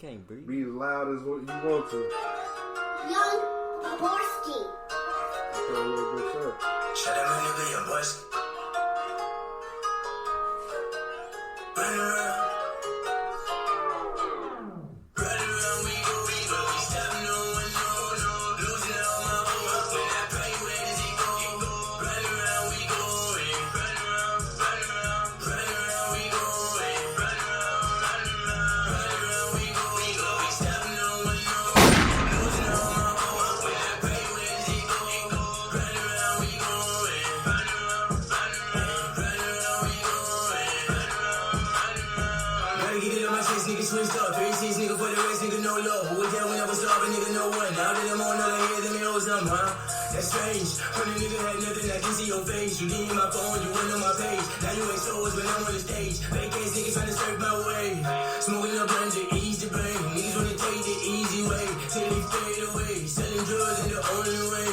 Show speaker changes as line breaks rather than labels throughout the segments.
can't breathe.
Be loud as what you want to.
Young Borsky.
Good shit.
Shut that man nigga, young boys. Run around. Run around, we go. We stop, no one, no. Losing all my hope. When I pray, where does he go? Run around, we go. Run around, we go. Run around, we go. We stop, no one, no. Losing all my hope. When I pray, where does he go? Run around, we go. Run around, we go. Gotta get it on my chest, nigga switched up. 36, nigga for the rest, nigga no love. Who was there when I was starving, nigga no one. Now that I'm on other heads, let me know something, huh? That's strange. When a nigga had nothing, I can see your face. You leave my phone, you went on my page. Now you ain't shows when I'm on the stage. Fake ass niggas trying to search my way. Smoking up blunts to ease the brain. Niggas wanna take the easy way till they fade away. Selling drugs in the only way.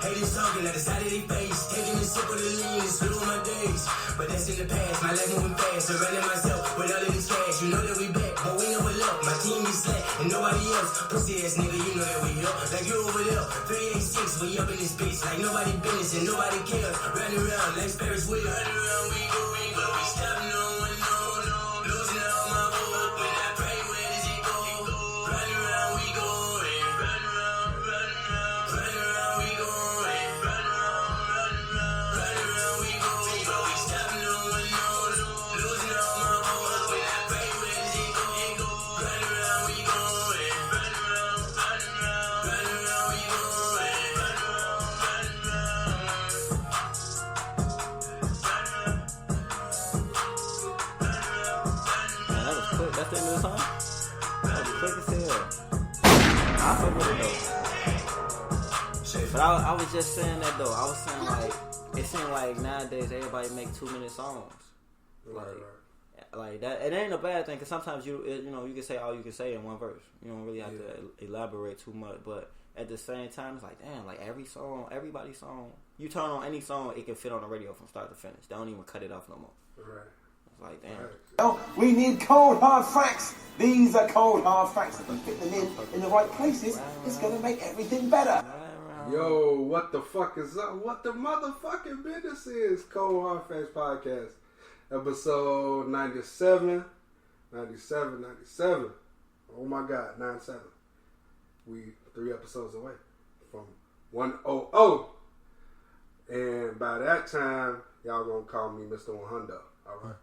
Haters talking at the side of their face. Taking a sip of the lean and slow my days. But that's in the past, my life moving fast. Surrounding myself with all of this cash. You know that we back, but we never left. My team be slack and nobody else. Pussy ass nigga, you know that we up. Like you over there, 386, we up in this bitch. Like nobody business and nobody cares. Running around like Ferris wheel. Run around, we go. We stop, no one, no. Losing all my hope. When I pray, where does he go? Run around, we go. Run around, we go. Run around, we go. We stop, no one, no. Losing all my hope. When I pray, where does he go? Run around, we go. Run around, we go.
Man, that was quick. That's the end of the song? That was quick as hell. I fuck with it though. But I was just saying that though. I was saying like, it seems like nowadays everybody make 2-minute songs. Like that, it ain't a bad thing because sometimes you can say all you can say in one verse. You don't really have to elaborate too much. But at the same time, it's like damn, like everybody's song. You turn on any song, it can fit on the radio from start to finish. They don't even cut it off no more.
Right.
It's like damn.
Oh, we need cold hard facts. These are cold hard facts. If we fit them in the right places, it's gonna make everything better.
Yo, what the fuck is up? What the motherfucking business is? Cold Hard Facts Podcast. Episode 97. Oh my God, 97. We 3 episodes away from 100. And by that time, y'all gonna call me Mr. 100. Alright?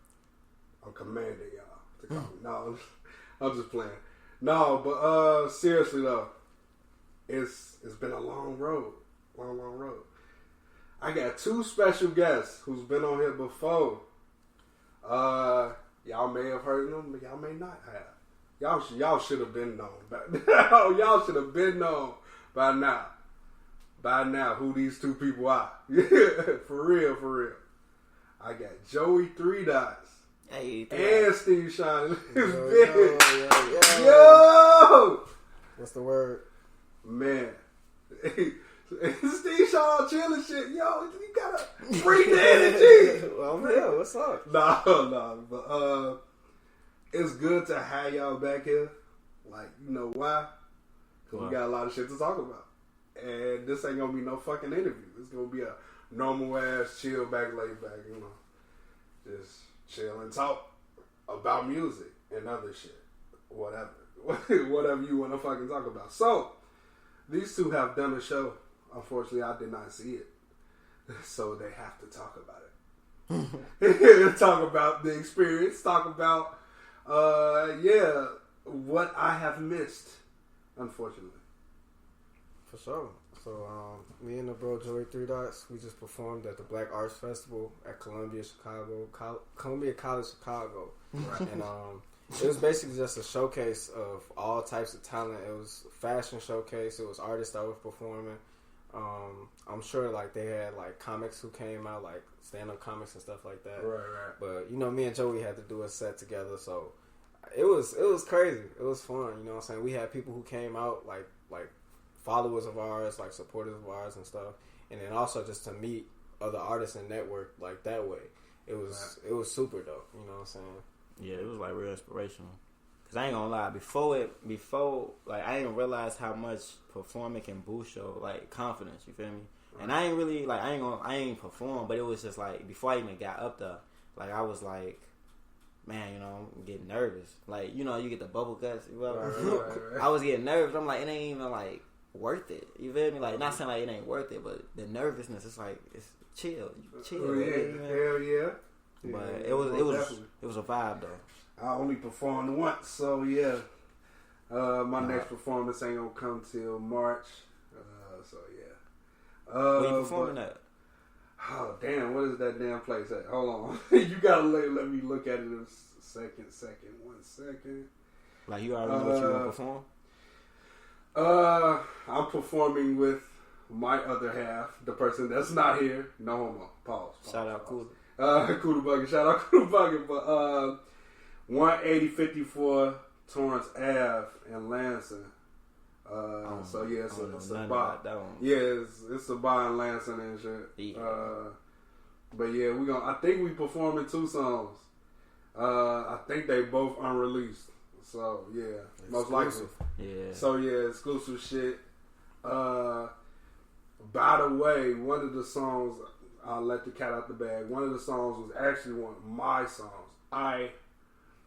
I'm commanding y'all to call me. No, I'm just playing. No, but seriously though, it's been a long road. Long road. I got 2 special guests who's been on here before. Y'all may have heard them, but y'all may not have. Y'all should have been known. Y'all should have been known by now. By now, who these 2 people are. For real. I got J.O.E.Y 3 Dots.
Hey,
and Steve Shaun in this
Yo.
bitch. Yo!
What's the word?
Man. Steve Shaun chilling shit. Yo, you gotta bring the energy.
Well, I'm here. What's up?
No. But it's good to have y'all back here. Like, you know why? Because we got a lot of shit to talk about. And this ain't gonna be no fucking interview. It's gonna be a normal ass, chill back, laid back, you know. Just chill and talk about music and other shit. Whatever. Whatever you want to fucking talk about. So, these 2 have done a show. Unfortunately, I did not see it. So they have to talk about it. Talk about the experience. Talk about, what I have missed, unfortunately.
For sure. So, me and the bro J.O.E.Y 3 Dots, we just performed at the Black Arts Festival at Columbia College, Chicago. Right. And it was basically just a showcase of all types of talent. It was a fashion showcase. It was artists that were performing. I'm sure like they had like comics who came out, like stand-up comics and stuff like that.
Right.
But you know, me and J.O.E.Y had to do a set together, so it was crazy. It was fun. You know what I'm saying? We had people who came out like followers of ours, like supporters of ours and stuff, and then also just to meet other artists and network like that way. It was super dope. You know what I'm saying?
Yeah, it was like real inspirational. Cause I ain't gonna lie, before like I didn't realize how much performing can boost your like confidence. You feel me? And I ain't really like I ain't perform, but it was just like before I even got up there, like I was like, man, you know, I'm getting nervous. Like, you know, you get the bubble guts. You know?
Right.
I was getting nervous. I'm like, it ain't even like worth it. You feel me? Like, not saying like it ain't worth it, but the nervousness, it's like it's chill. You chill.
Oh, yeah. Hell yeah.
But
yeah,
it was a vibe though.
I only performed once, so yeah. My next performance ain't gonna come till March. So yeah.
Where you performing at?
Oh damn! What is that damn place at? Hold on. You gotta let me look at it in a second. 1 second.
Like you already know what you gonna perform?
I'm performing with my other half, the person that's not here. No homo. Pause.
Shout out Cool.
Cool Bucket. Shout out Cool Bucket. But 18054 Torrance Ave in Lansing. So yeah, it's a bar. Yeah, it's a bar in Lansing and shit. Yeah. But yeah, I think we performing 2 songs. I think they both unreleased. So yeah, most likely.
Yeah.
So yeah, exclusive shit. By the way, one of the songs, I'll let the cat out the bag. One of the songs was actually one of my songs.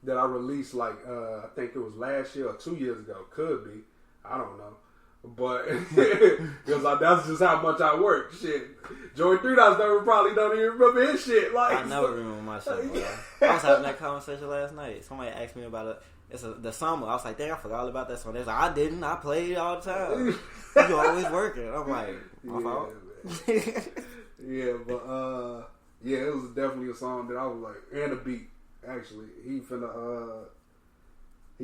That I released like I think it was last year or 2 years ago. Could be. I don't know. But because that's just how much I work. Shit. Joey 3 Dots probably don't even remember his shit. Like,
I never remember my shit, bro. I was having that conversation last night. Somebody asked me about it. The summer. I was like, dang, I forgot all about that song. They was like, I didn't. I played it all the time. You always working. I'm like, my fault.
Yeah, but yeah, it was definitely a song that I was like, and a beat. Actually, he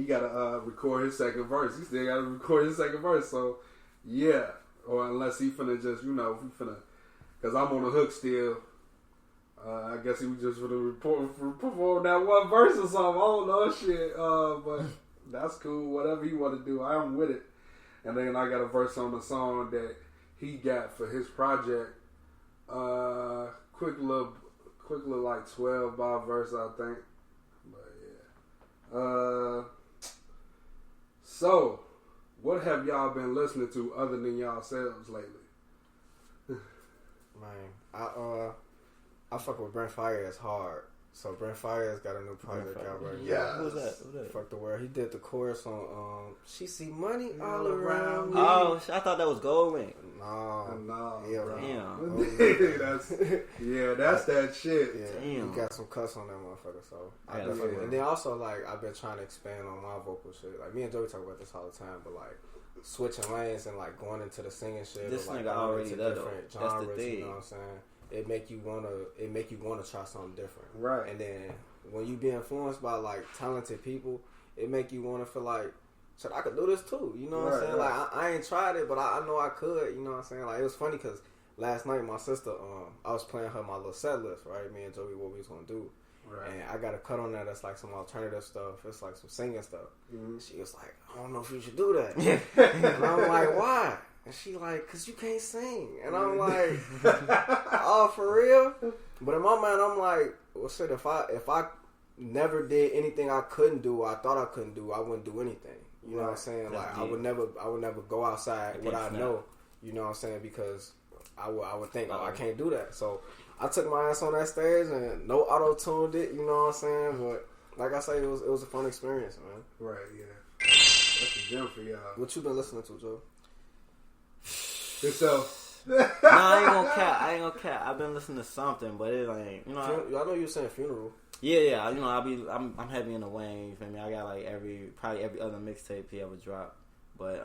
gotta record his second verse. He still gotta record his second verse. So yeah, or unless he finna just because I'm on the hook still. I guess he was just finna perform that one verse or something. I don't know shit. But that's cool. Whatever he want to do, I'm with it. And then I got a verse on the song that he got for his project. Quick little like 12 bar verse, I think. But yeah. So, what have y'all been listening to other than y'allselves lately?
Man, I fuck with Brent Faiyaz hard. So Brent Faiyaz got a new project out right now.
Yeah.
Who's that?
Fuck the world. He did the chorus on She See Money All Around Me.
Oh, I thought that was Goldwing.
No.
Yeah, bro.
Damn.
that's that shit.
Yeah,
Damn.
he got some cuss on that motherfucker. So
Yeah.
and then also like I've been trying to expand on my vocal shit. Like me and Joey talk about this all the time, but like switching lanes and like going into the singing shit.
This
or, like,
nigga already
different
done, though.
genres.
That's the thing.
You know what I'm saying? It make you wanna try something different.
Right.
And then when you be influenced by like talented people, it make you wanna feel like, shit, I could do this too. You know what I'm saying?
Right.
Like I ain't tried it, but I know I could. You know what I'm saying? Like it was funny because last night my sister, I was playing her my little set list, right? Me and Joey, what we was gonna do.
Right.
And I got a cut on that that's like some alternative stuff. It's like some singing stuff.
Mm-hmm.
She was like, I don't know if you should do that. And I'm like, why? And she like, cause you can't sing. And I'm like, oh, for real? But in my mind, I'm like, well, shit, if I never did anything I couldn't do, or I thought I couldn't do, I wouldn't do anything. You know what I'm saying? Like I would never go outside what I know. You know what I'm saying? Because I would think, oh, I can't do that. So I took my ass on that stage and no auto tuned it. You know what I'm saying? But like I say, it was a fun experience, man.
Right. Yeah. That's a gem for y'all.
What you been listening to, Joe?
Yourself.
No, I ain't gonna cap. I've been listening to something, but it ain't. You know,
I know you were saying Funeral.
Yeah. You know, I'm heavy in the Wayne. You feel me? I got like probably every other mixtape he ever dropped. But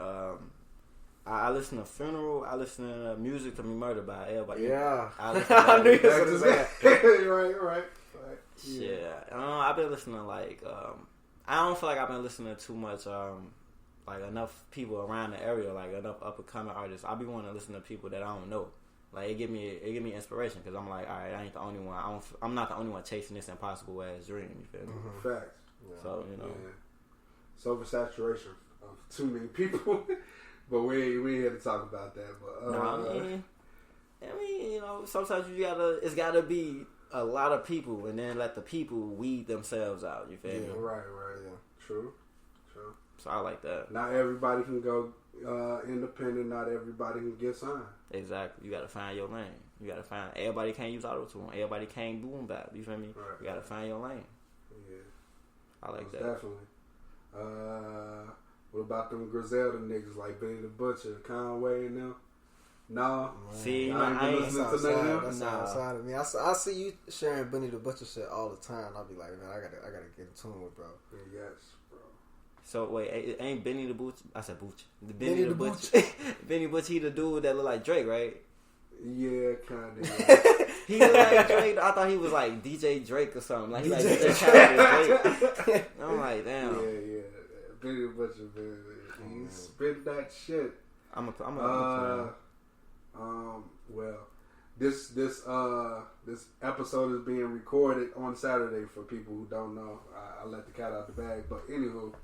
I listen to Funeral. I listen to Music to Be Murdered by everybody.
Yeah,
I
knew you was gonna say that.
Right.
Yeah. I've been listening to like I don't feel like I've been listening to too much like enough people around the area, like enough up and coming artists. I be wanting to listen to people that I don't know. Like it give me inspiration because I'm like, all right, I ain't the only one. I'm not the only one chasing this impossible ass dream. You feel me?
Mm-hmm. Facts.
Yeah. So you know,
it's oversaturation of too many people. But we ain't here to talk about that. But
I mean, you know, sometimes it's gotta be a lot of people, and then let the people weed themselves out. You feel me?
Right. Yeah. True. sure.
So I like that.
Not everybody can go independent. Not everybody can get signed.
Exactly. You gotta find your lane. You gotta find. Everybody can't use auto-tune. Everybody can't boom bap. You feel me?
Right.
You gotta find your lane.
Yeah.
I like that.
Definitely. What about them Griselda niggas like Benny the Butcher, Conway and them? No.
See,
I ain't listening to none of them.
That's outside of me. I see you sharing Benny the Butcher shit all the time. I'll be like, man, I gotta get in tune with bro.
Yes, bro.
So wait, ain't Benny the Butcher? I said Butcher.
Benny the Butcher.
Benny Butcher, he the dude that look like Drake, right?
Yeah, kind of.
He look like Drake. I thought he was like DJ Drake or something. Like he like DJ Drake. I'm like, damn.
Yeah. Benny the Butcher, man. He spit that shit. Well, this episode is being recorded on Saturday for people who don't know. I let the cat out the bag, but anywho,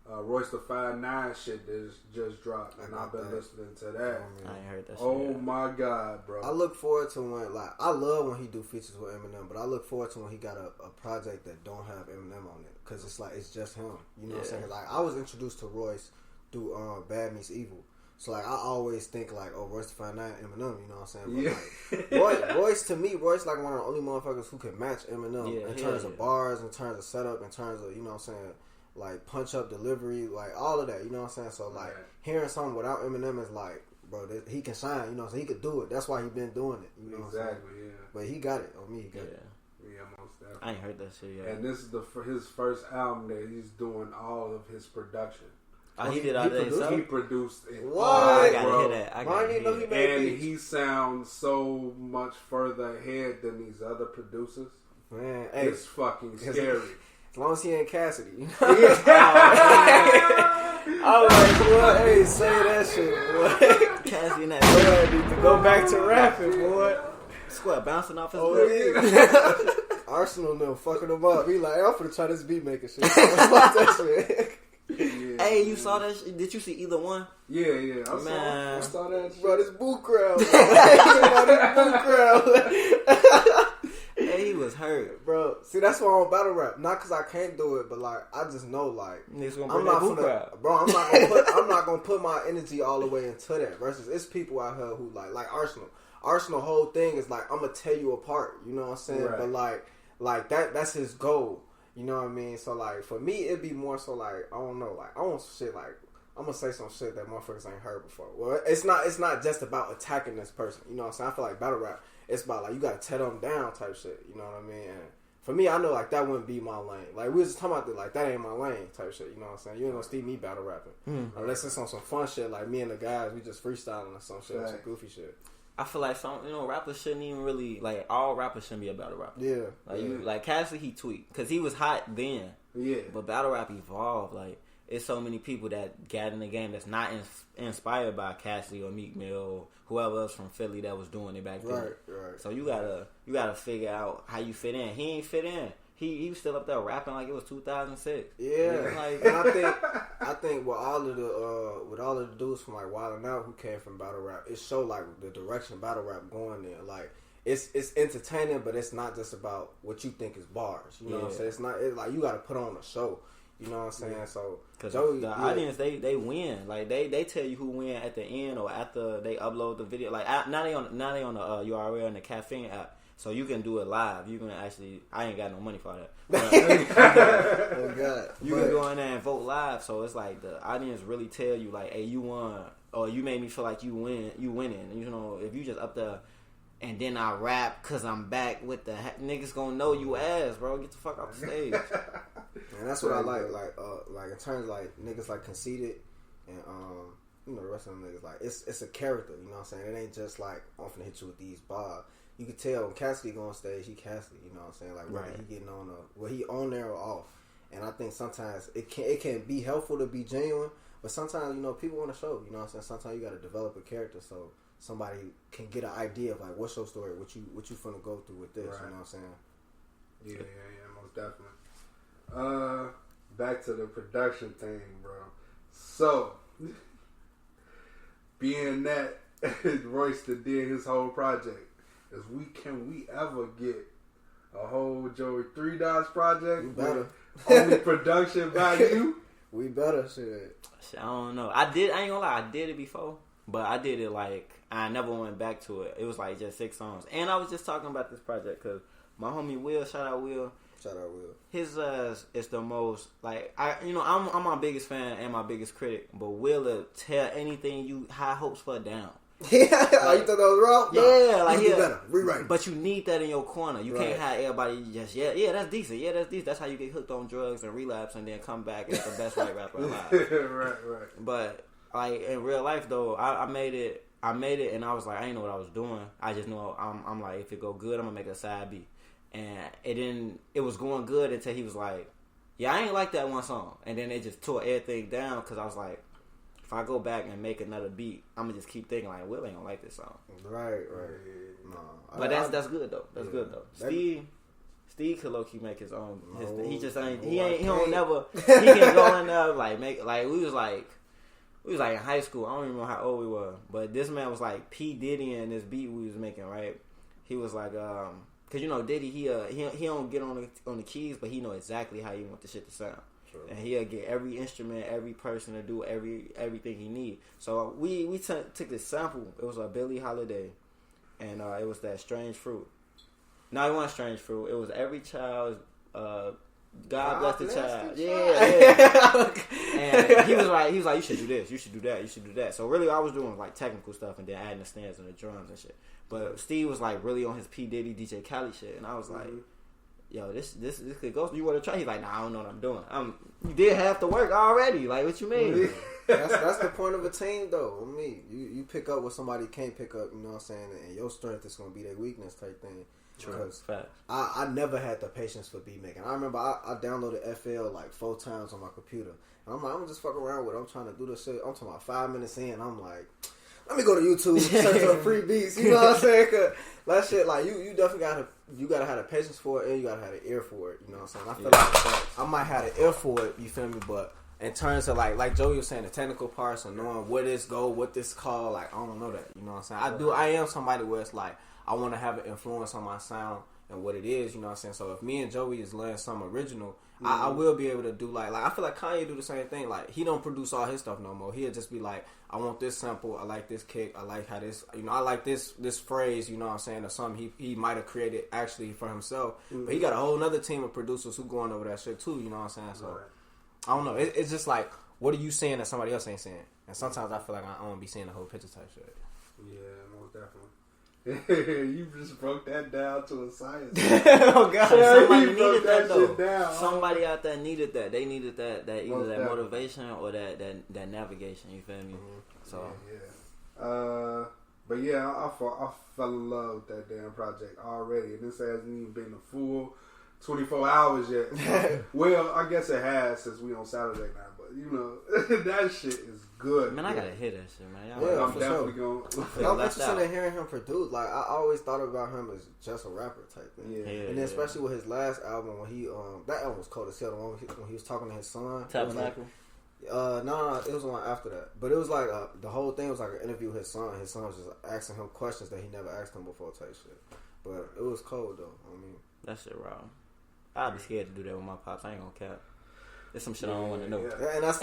Royce the 5'9" shit that just dropped, and I've been listening to that.
I ain't heard that shit.
Oh my god, bro!
I look forward to when, like, I love when he do features with Eminem, but I look forward to when he got a project that don't have Eminem on it, because it's like it's just him. You know what I'm saying? Like, I was introduced to Royce through Bad Meets Evil. So, like, I always think, like, oh, Royce the 5'9", Eminem, you know what I'm saying? But, like, Royce, to me, Royce, like, one of the only motherfuckers who can match Eminem in terms of bars, in terms of setup, in terms of, you know what I'm saying, like, punch-up delivery, like, all of that, you know what I'm saying? So, like, hearing something without Eminem is like, bro, he can shine, you know what I'm saying? He could do it. That's why he been doing it, you know what I'm saying?
Exactly, yeah.
But he got it. On me, he got it.
Yeah, most definitely.
I ain't heard that shit yet.
And this is his first album that he's doing all of his production.
Oh, he did all that himself?
He produced it.
What?
I gotta hear that. I gotta hear that.
And he sounds so much further ahead than these other producers.
Man,
it's fucking scary.
As long as he ain't Cassidy. You know? I was like, boy, hey, say that shit, boy.
Cassidy and that
boy need to go back to rapping, boy.
Square bouncing off his
Arsenal no fucking him up. He like, I'm finna try this beat making shit. Fuck that shit.
Yeah,
hey, you saw that shit? Did you see either one?
Yeah. I saw that shit.
Bro, this boot crowd. This boot crowd.
Hey, he was hurt.
Bro, see, that's why I don't battle rap. Not because I can't do it, but, like, I just know, like,
I'm not
gonna put my energy all the way into that. Versus, it's people out here who, like Arsenal. Arsenal whole thing is, like, I'm gonna tear you apart. You know what I'm saying? Right. But, like that's his goal. You know what I mean? So, like, for me, it'd be more so, like, I don't know, like, I want shit, like, I'm gonna say some shit that motherfuckers ain't heard before. Well, it's not just about attacking this person. You know what I'm saying? I feel like battle rap, it's about, like, you gotta tear them down type shit. You know what I mean? And for me, I know, like, that wouldn't be my lane. Like, we was just talking about that, like, that ain't my lane type shit. You know what I'm saying? You ain't gonna see me battle rapping. Unless it's on some fun shit, like, me and the guys, we just freestyling or some shit, some goofy shit.
I feel like rappers shouldn't even really, like, all rappers shouldn't be a battle rapper.
Yeah.
Like Cassidy, he tweaked. Because he was hot then.
Yeah.
But battle rap evolved. Like, it's so many people that got in the game that's not inspired by Cassidy or Meek Mill or whoever else from Philly that was doing it back then.
Right.
So you gotta figure out how you fit in. He ain't fit in. He was still up there rapping like it was 2006.
Yeah,
like,
and I think with all of the dudes from, like, Wild 'N Out who came from battle rap, it showed, like, the direction battle rap going there. Like, it's entertaining, but it's not just about what you think is bars. You know what I'm saying? It's like you got to put on a show. You know what I'm saying? Yeah. So
because the audience they win. Like they tell you who win at the end or after they upload the video. Like now they on the URL and the Caffeine app. So you can do it live. You can actually. I ain't got no money for that.
Oh God!
You can go in there and vote live. So it's like the audience really tell you, like, "Hey, you won," or "You made me feel like you win. You winning." And, you know, if you just up there and then I rap because I'm back with the niggas gonna know you ass, bro. Get the fuck off the stage.
And that's what I like. Like in terms of, like, niggas like Conceited and you know, the rest of them niggas, like, it's a character. You know what I'm saying? It ain't just like, I'm finna hit you with these bars. You can tell when Cassidy go on stage, he Cassidy. You know what I'm saying? Like, whether he getting he on there or off. And I think sometimes it can be helpful to be genuine, but sometimes, you know, people want to show. You know what I'm saying? Sometimes you got to develop a character so somebody can get an idea of, like, what's your story, what you finna go through with this. Right. You know what I'm saying?
Yeah, most definitely. Back to the production thing, bro. So, being that Royce did his whole project, can we ever get a whole J.O.E.Y 3 Dots project Only production by you.
We better shit.
I don't know. I ain't gonna lie. I did it before, but I did it like I never went back to it. It was like just 6 songs, and I was just talking about this project because my homie Will, shout out Will. His is the most like I'm my biggest fan and my biggest critic, but Will tear anything you high hopes for down.
Yeah, you thought that was wrong?
Yeah, like
you better rewrite.
But you need that in your corner. You can't have everybody just that's decent. Yeah, that's decent. That's how you get hooked on drugs and relapse and then come back as the best white rapper alive.
Right.
But like in real life though, I made it and I was like, I didn't know what I was doing. I just know I'm like, if it go good, I'm gonna make a side beat. And it was going good until he was like, yeah, I ain't like that one song. And then they just tore everything down because I was like, if I go back and make another beat, I'm gonna just keep thinking like, Will ain't gonna like this song.
Right. No,
but that's good though. That's good though. Steve could low key make his own. He just ain't. He don't never. He can go in there like make like we was like in high school. I don't even know how old we were, but this man was like P Diddy in this beat we was making. Right, he was like because Diddy he don't get on the keys, but he know exactly how you want the shit to sound. And he'll get every instrument, every person to do everything he need. So we took this sample. It was a Billie Holiday, and it was that Strange Fruit. No, it wasn't Strange Fruit. It was Every Child's God Bless the Child. Yeah. And he was like, you should do this, you should do that, you should do that. So really, I was doing like technical stuff and then adding the snares and the drums and shit. But Steve was like really on his P Diddy, DJ Khaled shit, and I was like. Yo, this could go. You want to try? He's like, nah, I don't know what I'm doing. You did half the work already. Like, what you mean?
that's the point of a team, though. I mean, you pick up what somebody can't pick up. You know what I'm saying? And your strength is going to be their weakness type thing. Because I never had the patience for beat making. I remember I downloaded FL like 4 times on my computer, and I'm like, I'm just fucking around with it. I'm trying to do this shit. I'm talking about 5 minutes in. I'm like, let me go to YouTube, search for free beats. You know what I'm saying? Cause that shit, like you definitely gotta have the patience for it, and you gotta have the ear for it. You know what I'm saying? I feel like I might have the ear for it. You feel me? But in terms of like Joey was saying, the technical parts and knowing what this go, what this called, like I don't know that. You know what I'm saying? I am somebody where it's like I want to have an influence on my sound and what it is. You know what I'm saying? So if me and Joey is learning something original, I will be able to do like I feel like Kanye do the same thing. Like he don't produce all his stuff no more. He'll just be like, I want this sample. I like this kick. I like how this. I like this phrase. You know what I'm saying? Or something he might have created actually for himself. But he got a whole other team of producers who going over that shit too. You know what I'm saying? So I don't know. It's just like, what are you saying that somebody else ain't saying? And sometimes I feel like I don't be seeing the whole picture type shit.
Yeah, most definitely. You just broke that down to a science.
Oh God! Somebody needed that though.
Down.
Somebody out there needed that. They needed that either that motivation or that navigation. You feel me? Mm-hmm. So
yeah. But yeah, I fell in love with that damn project already, and this hasn't even been a full 24 hours yet. Well, I guess it has since we on Saturday now. But that shit is good.
Man, I gotta hear that shit, man.
I'm definitely gonna.
I'm interested in hearing him produce. Like I always thought about him as just a rapper type thing. Yeah. And then especially with his last album when he that album was cold as hell. The one when he was talking to his son.
Tabernacle.
No, it was the one after that. But it was like the whole thing was like an interview with his son. His son was just asking him questions that he never asked him before type shit. But it was cold though. I mean,
that shit raw. I'd be scared to do that with my pops. I ain't gonna cap. There's some shit I don't want to know.
Yeah, and that was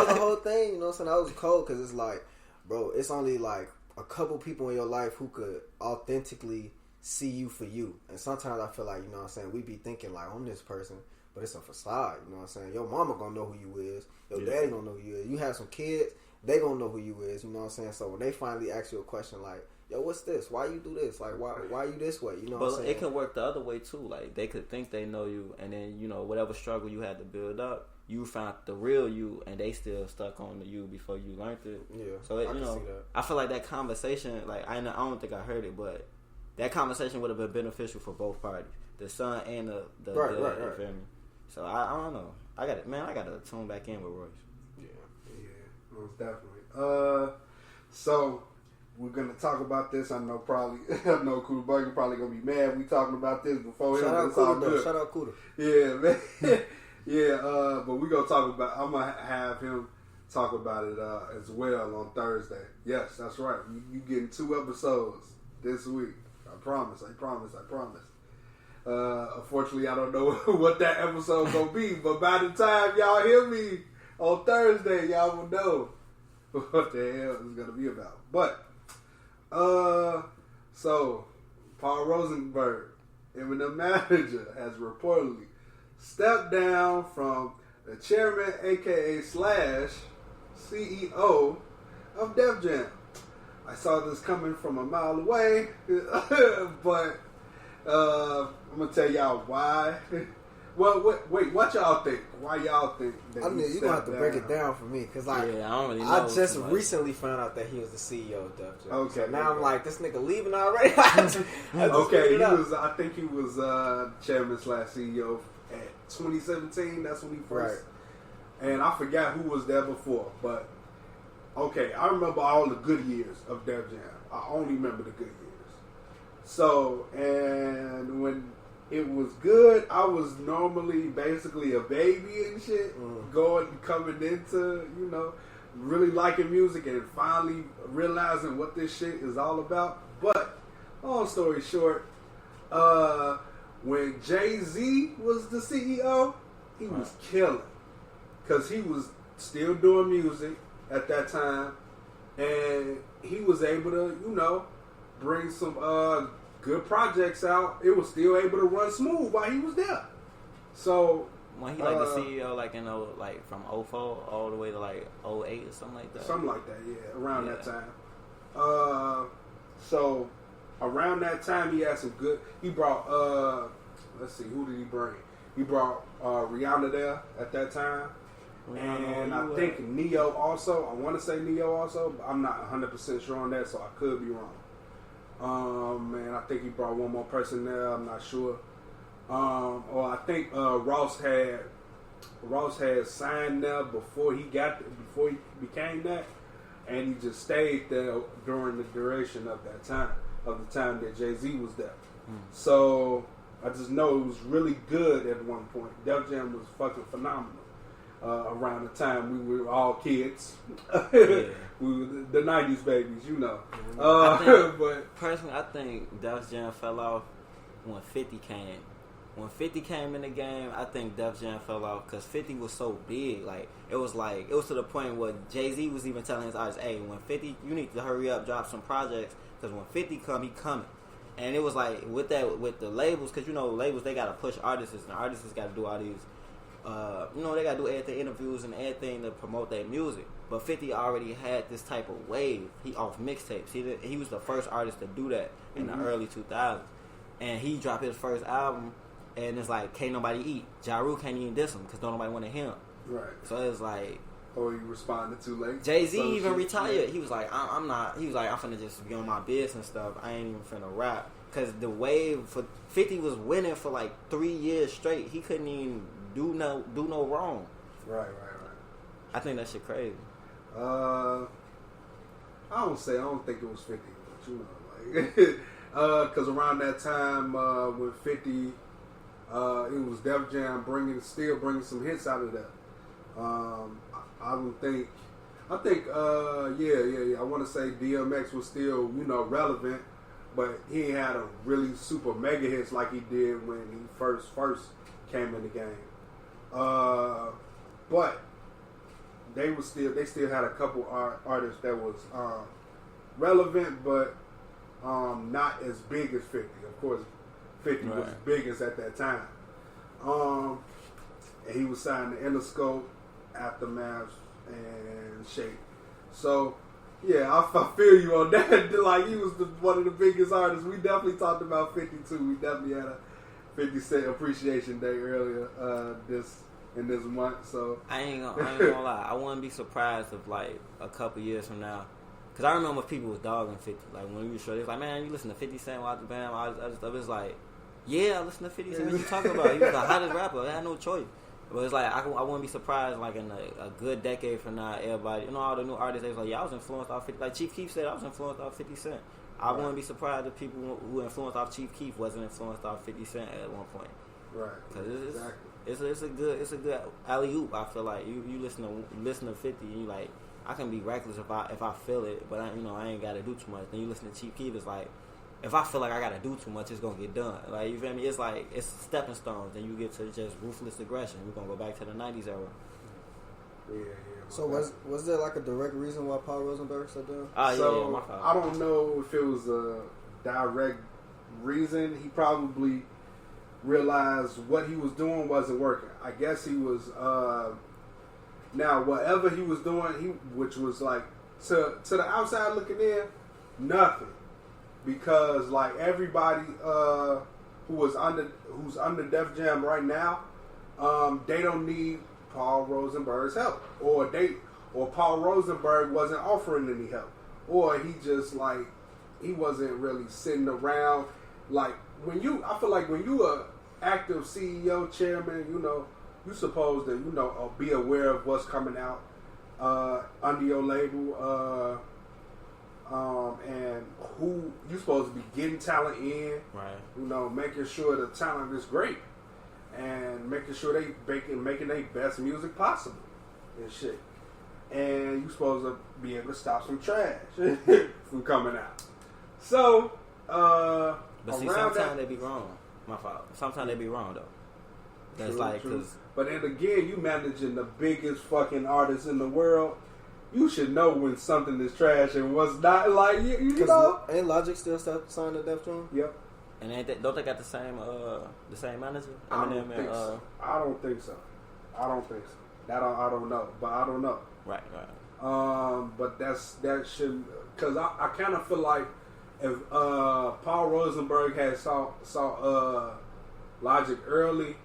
the whole thing, you know what I'm saying? That was cold because it's like, bro, it's only like a couple people in your life who could authentically see you for you. And sometimes I feel like, you know what I'm saying, we be thinking like, I'm this person, but it's a facade, you know what I'm saying? Your mama gonna know who you is. Your daddy gonna know who you is. You have some kids, they gonna know who you is, you know what I'm saying? So when they finally ask you a question like, yo, what's this? Why you do this? Like, why you this way? You know what I'm saying?
It can work the other way too. Like, they could think they know you, and then, whatever struggle you had to build up, you found the real you, and they still stuck on the you before you learned it. Yeah. So, I feel like that conversation, like, I don't think I heard it, but that conversation would have been beneficial for both parties. The son and the
right.
You feel me? So, I don't know. I got to tune back in with Royce.
Yeah, most definitely. So we're gonna talk about this. I know Kuda Burger probably gonna be mad. We talking about this before him.
Shout out Kuda.
Yeah, man. Yeah. But we gonna talk about. I'm gonna have him talk about it as well on Thursday. Yes, that's right. You getting 2 episodes this week. I promise. Unfortunately, I don't know what that episode gonna be, but by the time y'all hear me on Thursday, y'all will know what the hell it's gonna be about. But so Paul Rosenberg, Eminem manager, has reportedly stepped down from the chairman, aka / CEO of DefJam. I saw this coming from a mile away, but I'm gonna tell y'all why. Well, wait, what y'all think? Why y'all think that
I mean, you're gonna have to break it down for me, because like,
I don't really know.
I just recently found out that he was the CEO of DefJam.
Okay,
so now I'm like, this nigga leaving already?
Okay, I think he was chairman / CEO at 2017. That's when he first. Right. And I forgot who was there before, but okay, I remember all the good years of DefJam. I only remember the good years. So, and when it was good, I was normally basically a baby and shit, coming into, really liking music and finally realizing what this shit is all about. But, long story short, when Jay-Z was the CEO, he was killing. Because he was still doing music at that time, and he was able to, bring some good projects out. It was still able to run smooth while he was there. So
when he the CEO from 04 all the way to 08 or something like that.
Something like that, yeah. Around that time. So around that time he had some good. He brought let's see, who did he bring? He brought Rihanna there at that time. And I think Neo also. I want to say Neo also, but I'm not 100% sure on that, so I could be wrong. And I think he brought one more person there. I'm not sure. Or I think Ross had signed there before he became that, and he just stayed there during the duration of that time, of the time that Jay-Z was there. So I just know it was really good at one point. Def Jam was fucking phenomenal. Around the time we were all kids. We were the 90s babies, but
personally, I think Def Jam fell off when 50 came. When 50 came in the game, I think Def Jam fell off because 50 was so big. It was to the point where Jay-Z was even telling his artists, hey, when 50, you need to hurry up, drop some projects, because when 50 come, he coming. And it was with the labels, because labels, they got to push artists, and artists got to do all these they gotta do everything, interviews and everything to promote their music. But 50 already had this type of wave. He off mixtapes. He was the first artist to do that in the early 2000s. And he dropped his first album, and it's can't nobody eat. Ja Rule can't even diss him because don't nobody want to hear him. Right. So it's
oh, he responded too late.
Jay-Z even retired. Yeah. He was I'm not. He was I'm finna just be on my biz and stuff. I ain't even finna rap. Because the wave for 50 was winning for 3 years straight. He couldn't even do no wrong.
Right.
I think that shit crazy.
I don't think it was 50, but because around that time with 50, it was Def Jam still bringing some hits out of that. I think I want to say DMX was still relevant, but he ain't had a really super mega hits like he did when he first came in the game. But they still had a couple artists that was relevant, but not as big as 50. Of course, 50 was the biggest at that time. And he was signed to Interscope, Aftermath, and Shape. So yeah, I feel you on that. He was one of the biggest artists. We definitely talked about 50 too. We definitely had a 50 Cent Appreciation Day earlier in this month. So
I ain't gonna lie. I wouldn't be surprised if a couple years from now, because I remember people was dogging 50. When we were short, it's man, you listen to 50 Cent, watch the band, all this other stuff. It's yeah, I listen to 50 Cent. What you talking about? He was the hottest rapper. I had no choice. But it's I wouldn't be surprised in a good decade from now, everybody, all the new artists, they was I was influenced off 50. Chief Keef said, I was influenced off 50 Cent. I wouldn't be surprised if people who influenced off Chief Keef wasn't influenced off 50 Cent at one point. Right. Because it's a good alley-oop. I feel you listen to 50 and you I can be reckless if I feel it, but I ain't got to do too much. Then you listen to Chief Keef, it's if I feel like I gotta do too much, it's gonna get done. Like, you feel me? It's like it's stepping stones. Then you get to just ruthless aggression. We're gonna go back to the '90s era.
Yeah.
So was there like a direct reason why Paul Rosenberg said that?
So
my fault.
I don't know if it was a direct reason. He probably realized what he was doing wasn't working. I guess he was now whatever he was doing, which was like to the outside looking in, nothing, because like everybody who's under DefJam right now, they don't need Paul Rosenberg's help, or Paul Rosenberg wasn't offering any help, or he just like he wasn't really sitting around. Like I feel like when you a active CEO, chairman, you supposed to be aware of what's coming out under your label, and who you supposed to be getting talent in,
right?
Making sure the talent is great. And making sure they making their best music possible and shit. And you supposed to be able to stop some trash from coming out. So,
but see, sometimes they be wrong. My fault. Sometimes they be wrong though. That's
true. But then again, you managing the biggest fucking artists in the world. You should know when something is trash and what's not. Like you know.
Ain't Logic still signed to DefJam?
Yep.
And don't they got the same manager?
I don't think so. I don't think so. I don't know, but I don't know.
Right.
But that should, because I kind of feel like if Paul Rosenberg had saw Logic early,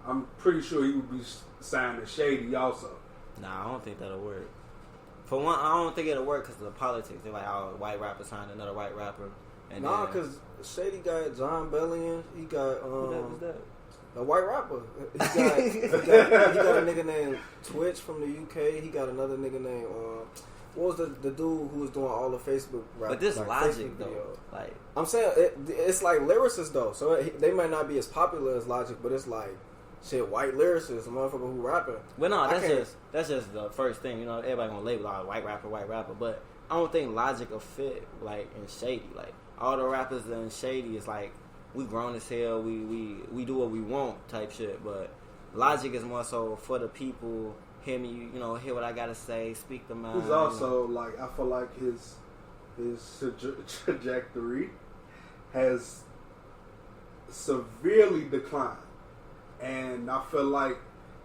I'm pretty sure he would be signed to Shady also.
Nah, I don't think that'll work. For one, I don't think it'll work because of the politics. They're like, oh, a white rapper signed another white rapper. And
because Shady got John Bellion. He got
who's that?
a white rapper. He got a nigga named Twitch from the UK. He got another nigga named what was the dude who was doing all the Facebook rap?
But this
like
Logic
Facebook
though,
videos.
like
I'm saying, it's like lyricists though. So they might not be as popular as Logic, but it's like shit, white lyricists, a motherfucker who rapping.
Well, no, that's just the first thing. Everybody gonna label white rapper, but I don't think Logic will fit like in Shady. Like all the rappers in Shady is like we grown as hell, we do what we want type shit. But Logic is more so for the people. Hear me, hear what I gotta say, speak the mind.
He's also like, I feel like his trajectory has severely declined, and I feel like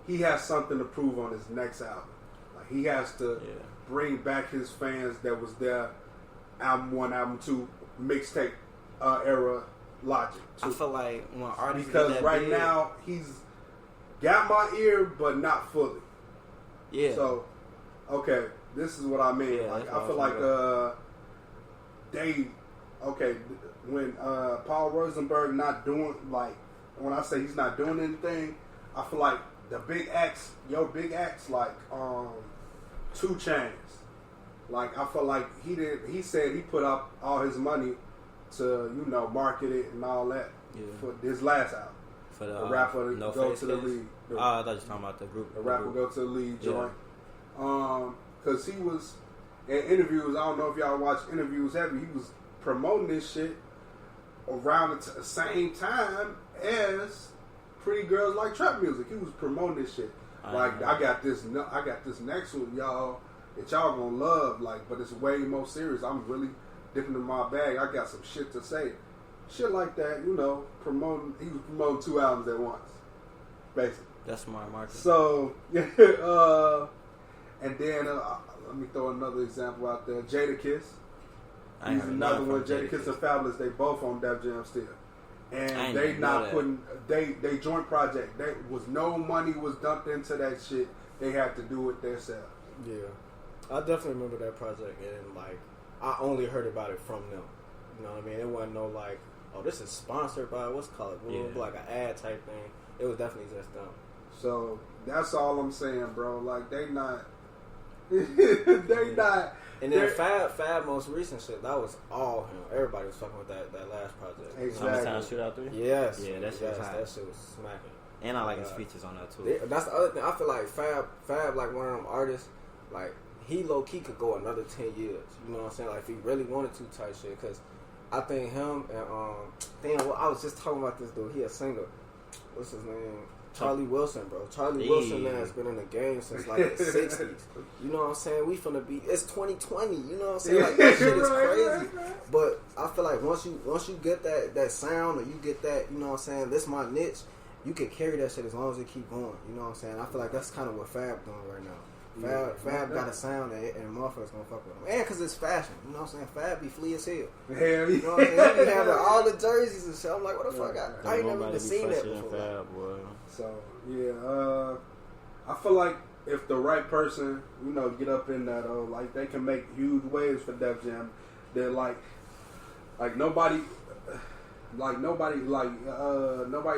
he has something to prove on his next album. Like he has to bring back his fans that was there, album 1, album 2, mixtape era Logic.
I feel like when artists
because right now he's got my ear, but not fully.
Yeah.
So, okay, this is what I mean.
Yeah,
like I feel like when Paul Rosenberg not doing, like when I say he's not doing anything, I feel like the big acts, like 2 Chainz. Like I feel like he said he put up all his money to market it and all that for his last album.
For the
rapper
No
go
Face
to the
Case?
lead.
I thought you were talking about the group.
The rapper go to the lead joint.
Yeah.
Because he was in interviews. I don't know if y'all watch interviews heavy. He was promoting this shit around the same time as Pretty Girls Like Trap Music. He was promoting this shit. I got this next one, y'all, that y'all gonna love. Like, but it's way more serious. I'm really dipping in my bag. I got some shit to say. Shit like that, promoting. He was promoting 2 albums at once, basically.
That's smart marketing.
So, and then let me throw another example out there. Jadakiss. He's another one. Jadakiss and Fabulous. They both on DefJam still, and they not putting they joint project. There was no money was dumped into that shit. They had to do it themselves.
Yeah, I definitely remember that project, and like I only heard about it from them. You know what I mean? It wasn't no like, oh, this is sponsored by what's called like an ad type thing. It was definitely just them.
So that's all I'm saying, bro. Like they not. Not.
And then Fab most recent shit, that was all him. Everybody was fucking with that last project.
Exactly.
Summertime Shootout 3?
Yes.
Yeah, that shit was hot.
That shit was smacking.
And I like his features on that too.
That's the other thing. I feel like Fab like one of them artists, like he low key could go another 10 years. You know what I'm saying? Like if he really wanted to type shit. Because I think him and damn, well, I was just talking about this dude. He a singer. What's his name? Charlie Wilson, bro. Charlie Wilson man has been in the game since like the 60s. You know what I'm saying? We finna be. It's 2020. You know what I'm saying? Like that shit is crazy. But I feel like once you get that sound, or you get that, you know what I'm saying? This my niche. You can carry that shit as long as it keep going. You know what I'm saying? I feel like that's kind of what Fab doing right now. Fab got a sound and motherfuckers gonna fuck with him. And because it's fashion. You know what I'm saying? Fab be flea as hell. You know what I'm saying? He be having all the jerseys and shit. I'm like, what the fuck? I ain't never even seen that before. Fab, boy.
So, yeah. I feel like if the right person, you know, get up in that, like, they can make huge waves for DefJam. They're like nobody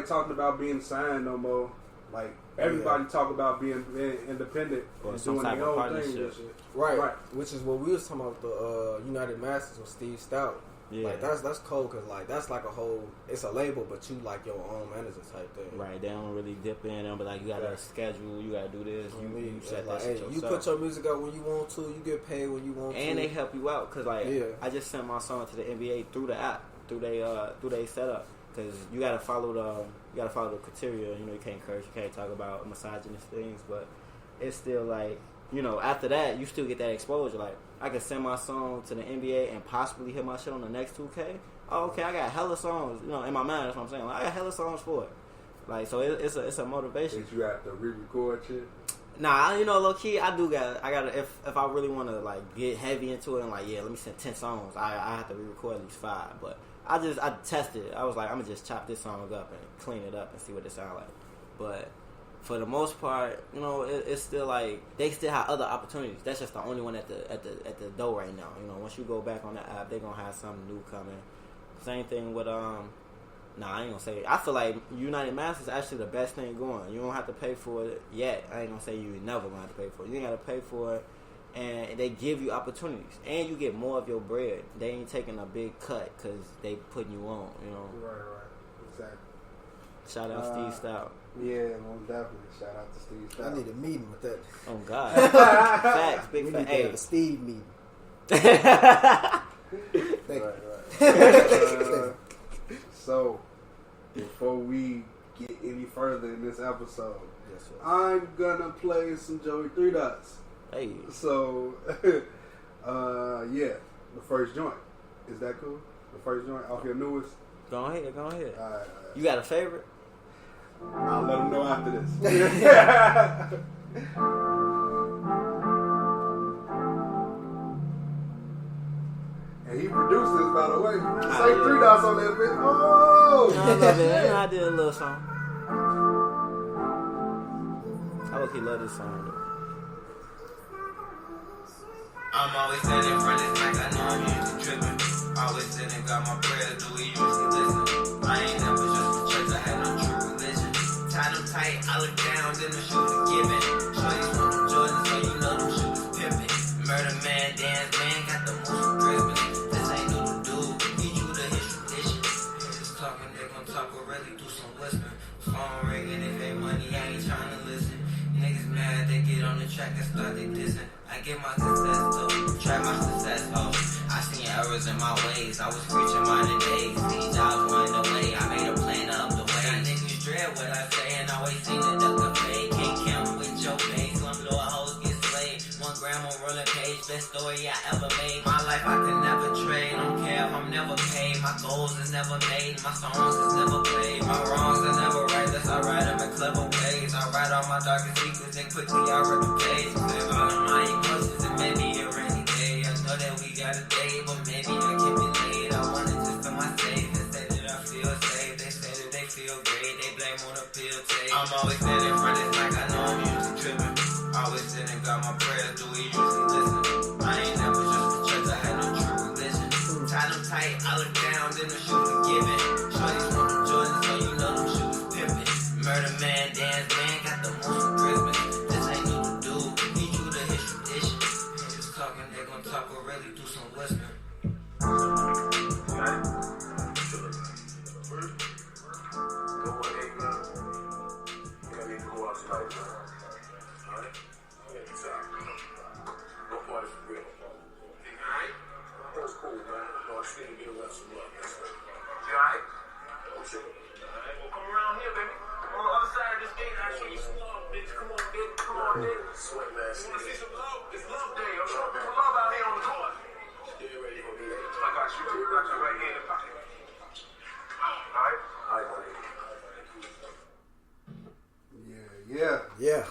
talking about being signed no more. Like, everybody talk about being independent
or
and
some
doing
type
their
of
own thing.
partnership.
Right. Which is what we was talking about, the United Masters with Steve Shaun. Yeah. Like, that's cool, because, like, that's like a whole, it's a label, but you like your own manager type thing.
Right. They don't really dip in them, but, like, you got to schedule, you got to do this. You set
like,
that shit
you put your music out when you want to, you get paid when you want to.
And they help you out, because, like, I just sent my song to the NBA through the app, through they setup. Because you gotta follow the criteria. You know, you can't curse, you can't talk about misogynist things, but it's still like, you know, after that you still get that exposure. Like, I can send my song to the NBA and possibly hit my shit on the next 2K. Oh, okay, I got hella songs. You know, in my mind, that's what I'm saying. Like, I got hella songs for it. Like, so it's a motivation.
Did you have to re-record shit?
Nah, you know, low key, I gotta if I really want to like get heavy into it and like, yeah, let me send 10 songs. I have to re-record at least 5, but. I tested it. I was like, I'm gonna just chop this song up and clean it up and see what it sounds like. But for the most part, you know, it's still like they still have other opportunities. That's just the only one at the door right now. You know, once you go back on the app, they're gonna have something new coming. Same thing with I ain't gonna say it. I feel like United Masters is actually the best thing going. You don't have to pay for it yet. I ain't gonna say you never gonna have to pay for it. You ain't gotta pay for it. And they give you opportunities, and you get more of your bread. They ain't taking a big cut because they putting you on, you know.
Right, exactly.
Shout out Steve Shaun.
Yeah, most definitely. Shout out to Steve Shaun.
I need a meeting with that.
Oh God, facts, big facts.
Hey, a Steve meeting.
Right. So, before we get any further in this episode, I'm gonna play some J.O.E.Y 3 Dots.
Hey.
So, yeah, the first joint. Is that cool? The first joint off your newest?
Go ahead.
All right.
You got a favorite?
I'll let them know after this. And he produced this, by the way. Say 3 Dots on that bit. Oh!
I love it. I did a little song. I look, he love this song, though.
I'm always standing in front of this mic, I know I'm usually tripping. Always sitting, got my prayers, do we usually listen? I ain't never just for church, I had no true religion. Tie them tight, I look down, then the shoes are giving. Shorty's want them Jordans, so you know them shoes pimping. Murder man, dance man, got the most for Christmas. This ain't new to do, he true to his tradition. Haters talking, they gon' talk, but really do some whispering. Phone ringing, if they money, I ain't trying to listen. Niggas mad, they get on the track and start they dissing. I get my success though, try my success oh. I seen errors in my ways, I was preaching minded days. These jobs went away, I made a plan up the way. Got niggas dread what I say and always seem to duck the fade. Can't count with your pace, one blow a hoes get slayed. 1 gram on rolling page, best story I ever made. My life I could never trade, don't care if I'm never paid. My goals is never made, my songs is never played. My wrongs are never right, that's I write them in clever ways. I write all my darkest secrets and quickly I rip the page. Save all of my emotions and maybe a rainy day. I know that we got a day, but maybe I can be late. I wanna just feel my safe and say that I feel safe. They say that they feel great, they blame on a pill tape. I'm always standing in front of this mic, I know I'm usually tripping. Always sitting, got my prayers, do we usually listen? I ain't never just for church, I had no true religion. Tie them tight, I look down, then the shoes are giving. Shorty's want them Jordans, so you know them shoes pimping. Murder man, dance man, got the most for Christmas. This ain't new to do, he true to his tradition. Haters talking, they gon' talk, but really do some whispering. see some love. It's love day. I'm showing people love out here on the court. Get ready for me. I got you. Got you right here in the pocket. Alright? Alright, buddy.
Yeah.
Yeah.
Yeah.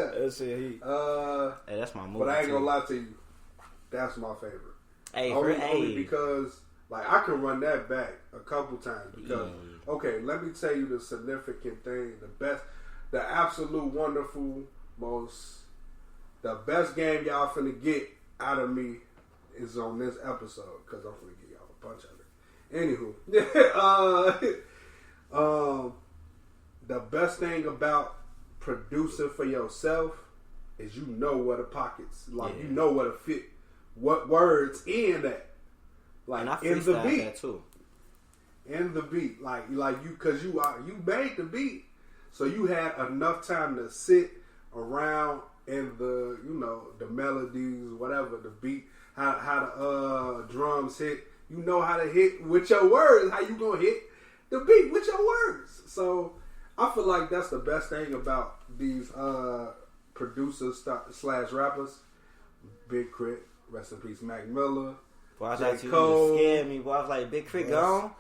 That shit heat.
Hey, that's my movie.
But I ain't gonna
too.
lie to you. That's my favorite.
Hey,
Only because, like, I can run that back a couple times. Because, okay, let me tell you the significant thing. The absolute wonderful, the best game y'all finna get out of me is on this episode. Because I'm finna give y'all a bunch of it. Anywho. The best thing about producing for yourself is you know what the pockets, like you know what to fit, what words in that, like
and I
in the beat,
that too.
In the beat, like you, cause you made the beat, so you had enough time to sit around in the the melodies, whatever the beat, how the drums hit. You know how to hit with your words. How you gonna hit the beat with your words? So I feel like that's the best thing about these producers / rappers. Big Crit, rest in peace, Mac Miller.
Boy, I
J.
thought you
Cole.
scared me. Boy, I was like, Big Crit gone.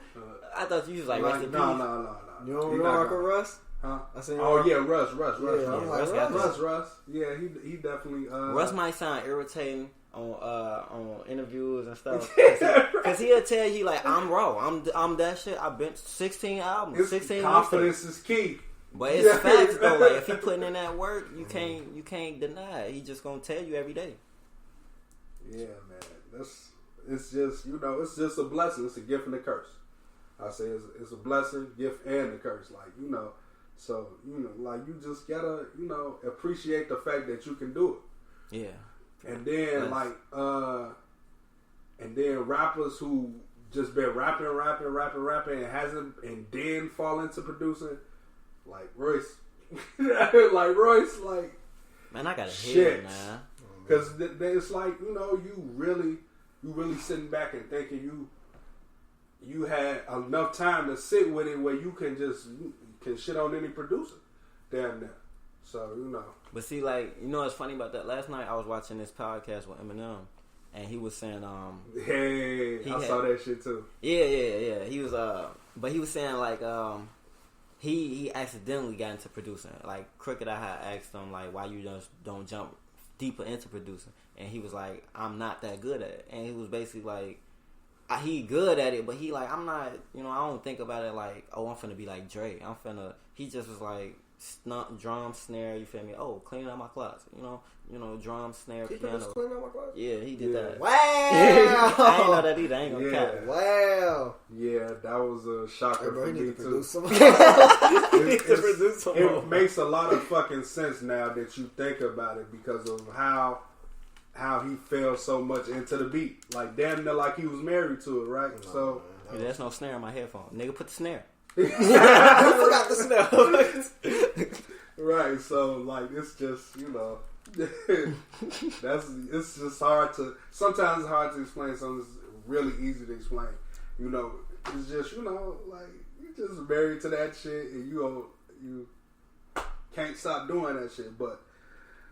I thought you was like, rest in peace.
No.
You don't know Uncle Russ?
Huh?
I seen
Oh
Russ.
yeah, Russ.
Yeah, I'm like,
Russ. Yeah, he definitely.
Russ might sound irritating on interviews and stuff, because he'll tell you like, I'm raw, I'm that shit. I've been 16 albums, 16
confidence is key.
But it's facts though. Like if he putting in that work, you can't deny it. He just gonna tell you every day.
Yeah, man. It's just it's just a blessing. It's a gift and a curse. I say it's a blessing, gift, and a curse. Like so like you just gotta appreciate the fact that you can do it.
Yeah.
And then rappers who just been rapping and then fall into producing, like Royce,
Man, I gotta
shit.
hear it now.
Because it's like you really sitting back and thinking you had enough time to sit with it where you can shit on any producer, damn near. So
But see, like, what's funny about that? Last night I was watching this podcast with Eminem, and he was saying,
I saw that shit too.
Yeah. He was, but he was saying like, he accidentally got into producing. Like Crooked, I had asked him like, why you just don't jump deeper into producing, and he was like, I'm not that good at it. And he was basically like, he good at it, but he like, I'm not, I don't think about it like, oh, I'm finna be like Dre. He just was like, drum, snare, you feel me? Oh, clean out my closet, drum, snare,
He
piano.
just clean out my closet?
Yeah, he did that.
Wow!
I ain't know that either. I ain't gonna cap.
Wow!
Yeah, that was a shocker for me too. It makes a lot of fucking sense now that you think about it because of how he fell so much into the beat. Like damn near like he was married to it, right? So
There's no snare in my headphone. Nigga, put the snare.
I forgot the snare.
Right, so like it's just it's just sometimes it's hard to explain. Something that's really easy to explain. It's just like you just married to that shit and you can't stop doing that shit. But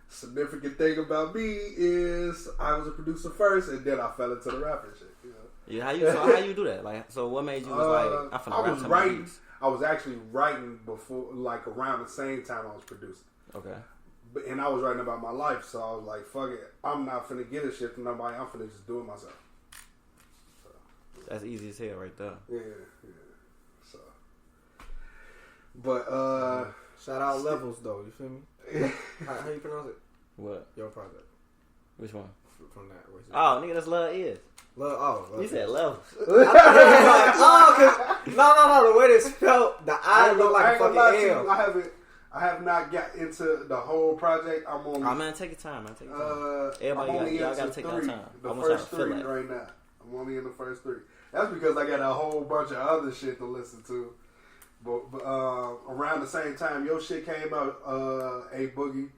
significant thing about me is I was a producer first and then I fell into the rapping shit.
Yeah, how you do that? Like, so what made you was like,
I was writing. I was actually writing before, like around the same time I was producing.
Okay.
And I was writing about my life, so I was like, fuck it. I'm not finna get a shit from nobody. I'm finna just do it myself. So.
That's easy as hell right there.
Yeah. So. But,
shout out Levels, though. You feel me? How you pronounce it?
What?
Your project.
Which one?
From that.
Oh, nigga, that's Love Is.
Love
You said Levels.
No, the way they spelled, the I look like a fucking L.
I have not got into the whole project. I'm on.
Oh man, take your time, man. Take your time. Everybody y'all gotta take your time.
The first three right now. I'm only in the first three. That's because I got a whole bunch of other shit to listen to. But around the same time, your shit came out. A Boogie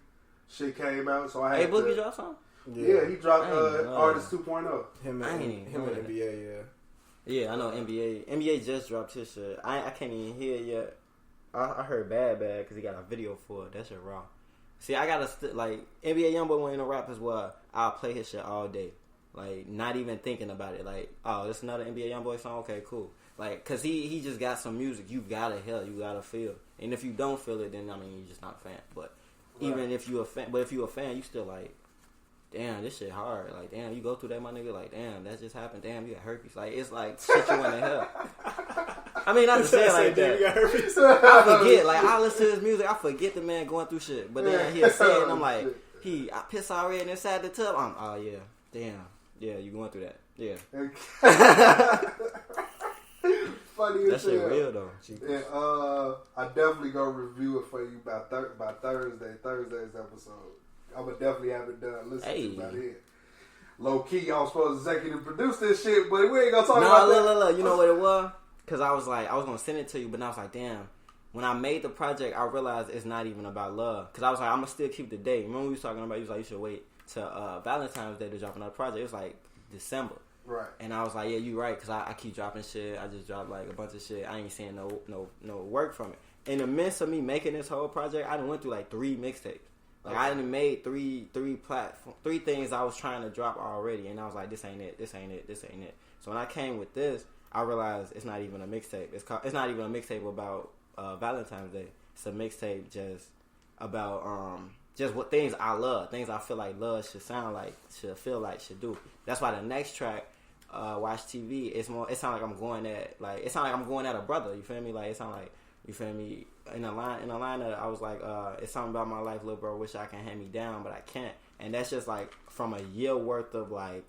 shit came out, so I had
A Boogie dropped something.
Yeah, he dropped Artist 2.0.
Him and NBA,
Yeah, I know NBA. NBA just dropped his shit. I can't even hear it yet. I heard Bad because he got a video for it. That shit raw. See, I gotta like NBA YoungBoy when in a rap as well. I'll play his shit all day, like not even thinking about it. Like, oh, this another NBA YoungBoy song. Okay, cool. Like, cause he just got some music you gotta hear, you gotta feel. And if you don't feel it, then I mean you're just not a fan. But even if you a fan, you still like, damn, this shit hard. Like, damn, you go through that, my nigga. Like, damn, that just happened. Damn, you got herpes. Like, it's like shit you wanna hear. I mean, not to say it like that. I forget. Like, I listen to his music, I forget the man going through shit. But then he'll say it, and I'm like, I piss already inside the tub. Oh yeah, damn, yeah, you going through that? Yeah.
Funny as
that shit
hell.
real though.
And I definitely gonna review it for you by Thursday's episode. I'm gonna definitely have it done. Listen to by then. Low key, I was supposed to executive produce this shit, but we ain't gonna talk about that.
No, you know what it was? Cause I was gonna send it to you, but I was like, damn. When I made the project, I realized it's not even about love. Cause I was like, I'm gonna still keep the date. Remember we was talking about? You was like, you should wait till Valentine's Day to drop another project. It was like December.
Right.
And I was like, yeah, you right, because I keep dropping shit. I just dropped like a bunch of shit. I ain't seeing no work from it. In the midst of me making this whole project, I done went through like 3 mixtapes. Like, I done made three things I was trying to drop already. And I was like, this ain't it. So when I came with this, I realized it's not even a mixtape. It's not even a mixtape about Valentine's Day. It's a mixtape just about just what things I love, things I feel like love should sound like, should feel like, should do. That's why the next track, Watch TV, it sounds like I'm going at a brother. You feel me? Like, it sound like, you feel me? In the line that I was like, it's something about my life, little bro. Wish I can hand me down, but I can't. And that's just like from a year worth of like,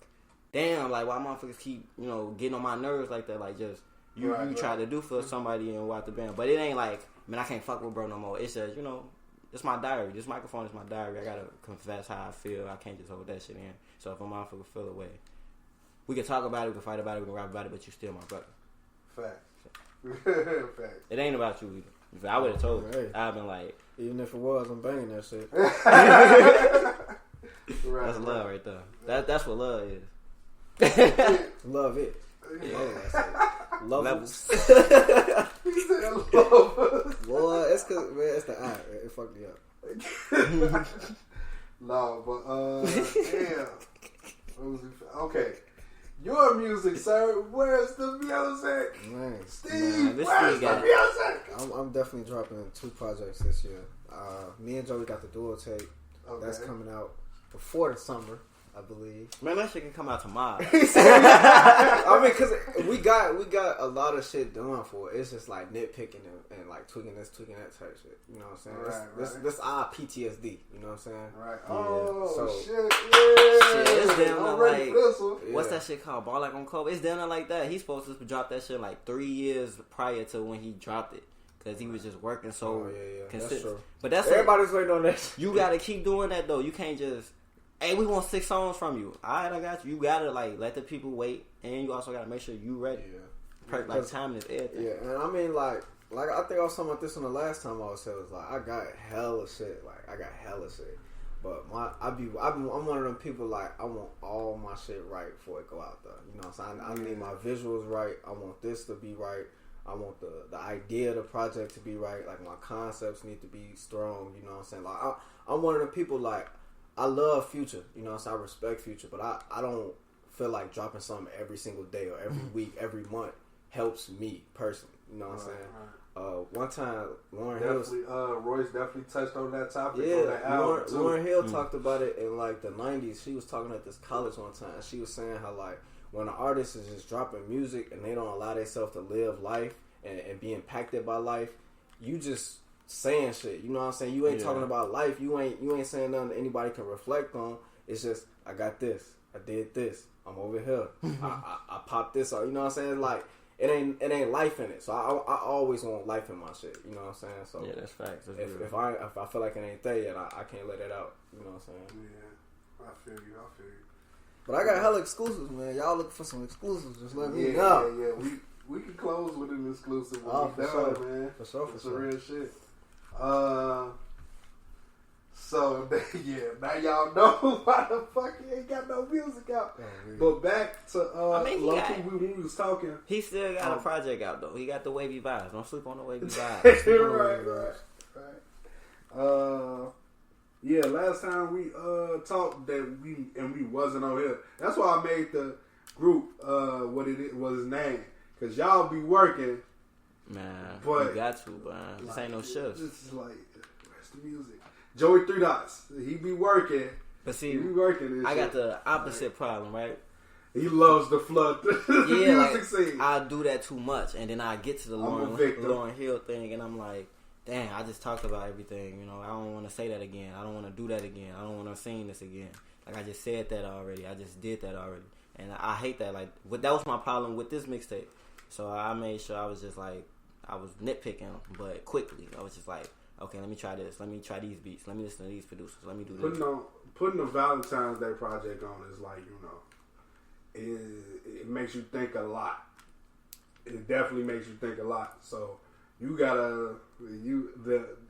damn, like why motherfuckers keep getting on my nerves like that? Like just you try to do for somebody and watch the band, but it ain't like, man, I can't fuck with bro no more. It's just it's my diary. This microphone is my diary. I gotta confess how I feel. I can't just hold that shit in. So if a motherfucker feel away, we can talk about it, we can fight about it, we can rap about it, but you still my brother.
Facts. Facts.
It ain't about you either. If I would have told you,
Hey.
I'd been like,
Even if it was, I'm banging that shit.
that's love right there. That's what love is.
Love it.
Yeah.
Love
Levels.
He said love.
Boy, it's cause man, it's the eye. It fucked me up.
No, but damn. Okay. Your music, sir. Where's the music?
Man,
Steve,
this
where's
thing got-
the music?
I'm definitely dropping 2 projects this year. Me and Joey got the dual tape.
Okay.
That's coming out before the summer, I believe.
Man, that shit can come out tomorrow.
I mean, cause we got a lot of shit done for it. It's just like nitpicking and like tweaking this, tweaking that type shit. You know what I'm saying?
Right,
This our PTSD. You know what I'm saying?
Right.
Yeah.
Oh,
So-
shit. Yeah.
Shit, it's damn
I'm
near
ready
like-
for this one.
What's that shit called? Ball Like on Kobe? It's down there like that. He's supposed to drop that shit like 3 years prior to when he dropped it. Because he was just working so
yeah.
consistent.
That's true.
But that's
Everybody's waiting on that shit.
you gotta keep doing that though. You can't just, hey, we want 6 songs from you. Alright, I got you. You gotta like let the people wait, and you also gotta make sure you ready.
Yeah.
Like timing is everything.
Yeah, and I mean, like I think I was talking about this on the last time I was here. Was like I got hella shit. But I'm one of them people like I want all my shit right before it go out there. You know what I'm saying? I need my visuals right. I want this to be right. I want the idea of the project to be right. Like my concepts need to be strong. You know what I'm saying? Like I'm one of the people like I love Future. You know what I'm saying? I respect Future, but I don't feel like dropping something every single day or every week, every month helps me personally. You know what I'm saying? One time, Lauryn Hill,
Royce definitely touched on that topic. On
yeah,
that album too.
Lauryn Hill talked about it in like the 90s. She was talking at this college one time. And she was saying how like when an artist is just dropping music and they don't allow themselves to live life and be impacted by life, you just saying shit. You know what I'm saying? You ain't talking about life. You ain't saying nothing that anybody can reflect on. It's just I got this. I did this. I'm over here. I popped this out. You know what I'm saying? Like it ain't life in it. So I always want life in my shit. You know what I'm saying? So
Yeah, that's facts. That's
if I feel like it ain't there yet, I can't let it out. You know what I'm saying?
Yeah, I feel you.
But I got hella exclusives, man. Y'all looking for some exclusives? Just let me
Yeah,
know.
yeah. We can close with an exclusive when
Oh,
we
for
done,
sure.
man.
For sure.
Some real shit. So yeah, now y'all know why the fuck he ain't got no music out. Oh, but back to when we was talking,
he still got a project out though. He got the Wavy Vibes. Don't sleep on the Wavy Vibes.
right. Yeah, last time we talked that we wasn't on here. That's why I made the group what it was his name, cause y'all be working.
Man,
but
you got to, man. This ain't no shifts.
This is like, where's the music? Joey 3 Dots. He be working.
But see,
he be working.
I got the opposite problem, right?
He loves the flood. Music scene.
I do that too much, and then I get to the Lauryn Hill thing, and I'm like, damn, I just talked about everything. You know, I don't want to say that again. I don't want to do that again. I don't want to sing this again. Like, I just said that already. I just did that already. And I hate that. Like, that was my problem with this mixtape. So I made sure I was just like, I was nitpicking, but quickly. I was just like, okay, let me try this. Let me try these beats. Let me listen to these producers. Let me do this.
Putting the Valentine's Day project on is like, you know, it makes you think a lot. It definitely makes you think a lot. So you gotta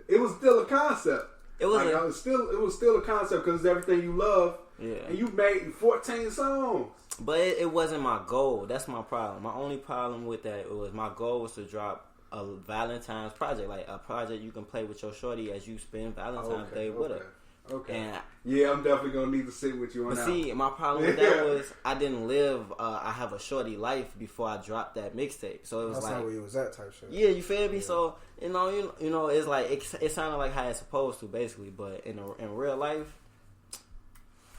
it was still a concept. It was still a concept because it's everything you love. Yeah. And you made 14 songs.
But it wasn't my goal. That's my problem. My only problem with that was my goal was to drop a Valentine's project, like a project you can play with your shorty as you spend Valentine's Day with her.
Okay.
And
yeah, I'm definitely gonna need to sit with you on that.
But see, my problem with that was I didn't live. I have a shorty life before I dropped that mixtape, so it was
that's
like
not where you was at type shit.
Yeah, you feel me? Yeah. So you know, it's like it sounded like how it's supposed to, basically. But in real life,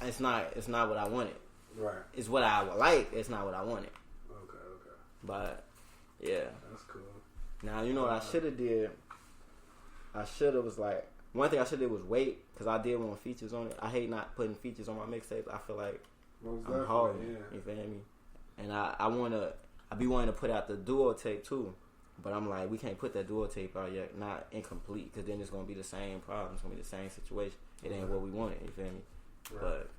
it's not what I wanted.
Right.
It's what I would like. It's not what I wanted.
Okay.
But yeah,
that's cool.
Now you know what I should have did. I should have was like. One thing I should have did was wait, because I did want features on it. I hate not putting features on my mixtapes. I feel like I'm hard. Yeah. You feel me? And I be wanting to put out the duo tape too, but I'm like, we can't put that duo tape out yet, not incomplete, because then it's gonna be the same problem. It's gonna be the same situation. It ain't what we wanted. You feel me? Right. But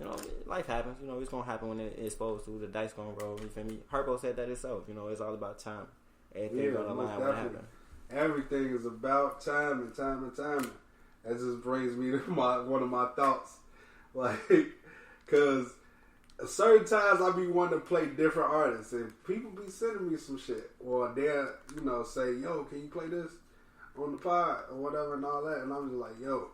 you know, life happens. You know, it's gonna happen when it's supposed to. The dice gonna roll. You feel me? Herbo said that himself. You know, it's all about time. Everything's gonna line when it happens.
Everything is about time and timing. That just brings me to one of my thoughts. Like, because certain times I be wanting to play different artists, and people be sending me some shit. Or they'll, say, yo, can you play this on the pod or whatever and all that. And I'm just like, yo,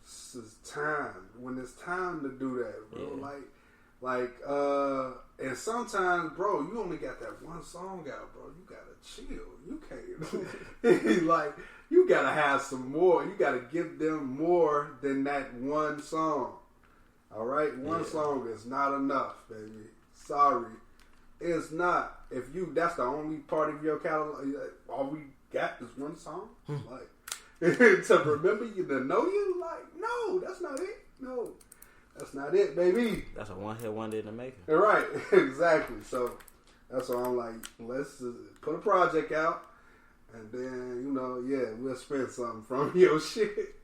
this is time. When it's time to do that, bro. Yeah. And sometimes, bro, you only got that one song out, bro. You gotta chill. You can't, you gotta have some more. You gotta give them more than that one song. All right? One song is not enough, baby. Sorry. It's not. That's the only part of your catalog, all we got is one song. To remember you, to know you, no, that's not it. No. That's not it, baby.
That's a one-hit wonder in the making.
Right, exactly. So that's why I'm like, let's put a project out, and then we'll spend something from your shit.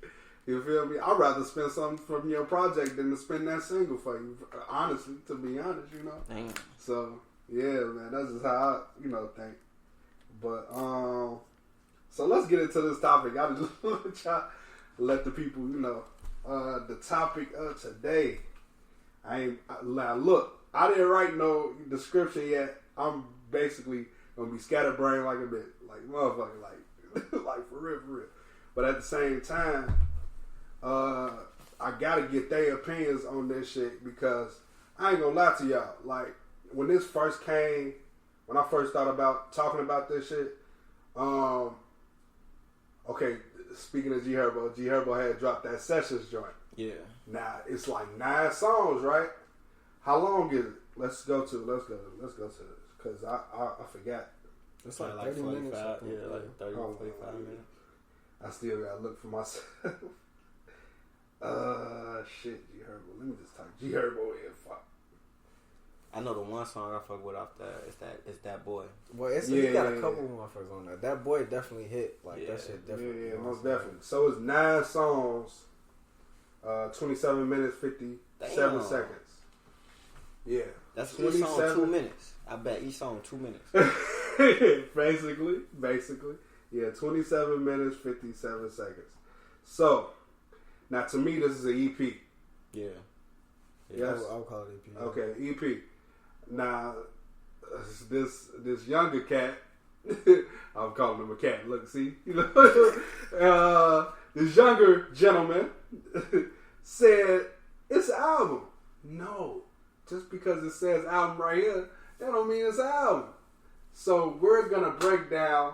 You feel me? I'd rather spend something from your project than to spend that single for you. Honestly, to be honest,
Damn.
So yeah, man, that's just how I think. But so let's get into this topic. I just want to let the people the topic of today. Look, I didn't write no description yet. I'm basically gonna be scatterbrained like a bit, like motherfucker, like for real. But at the same time, I gotta get their opinions on this shit, because I ain't gonna lie to y'all. Like, when this first came, when I first thought about talking about this shit, okay, speaking of G Herbo had dropped that Sessions joint.
Yeah.
Now it's like 9 songs, right? How long is it? Let's go to this, because I forgot.
It's like
30 minutes.
Yeah,
like 30 or 45 minutes.
I still gotta look for myself. Shit, G Herbo. Let me just type G Herbo in. Fuck.
I know the one song I fuck with off that is that boy.
Well, he got a couple motherfuckers on that. That boy definitely hit. That shit definitely.
Yeah, most definitely. So it's 9 songs, 27 minutes 57 seconds. Yeah,
that's each song 2 minutes. I bet each song 2 minutes.
basically, yeah, 27 minutes 57 seconds. So Now, to me, this is an EP.
Yeah.
Yes.
I would call it EP.
Okay, EP. Now, this younger cat, I'm calling him a cat. Look, see, this younger gentleman said it's an album. No, just because it says album right here, that don't mean it's an album. So we're gonna break down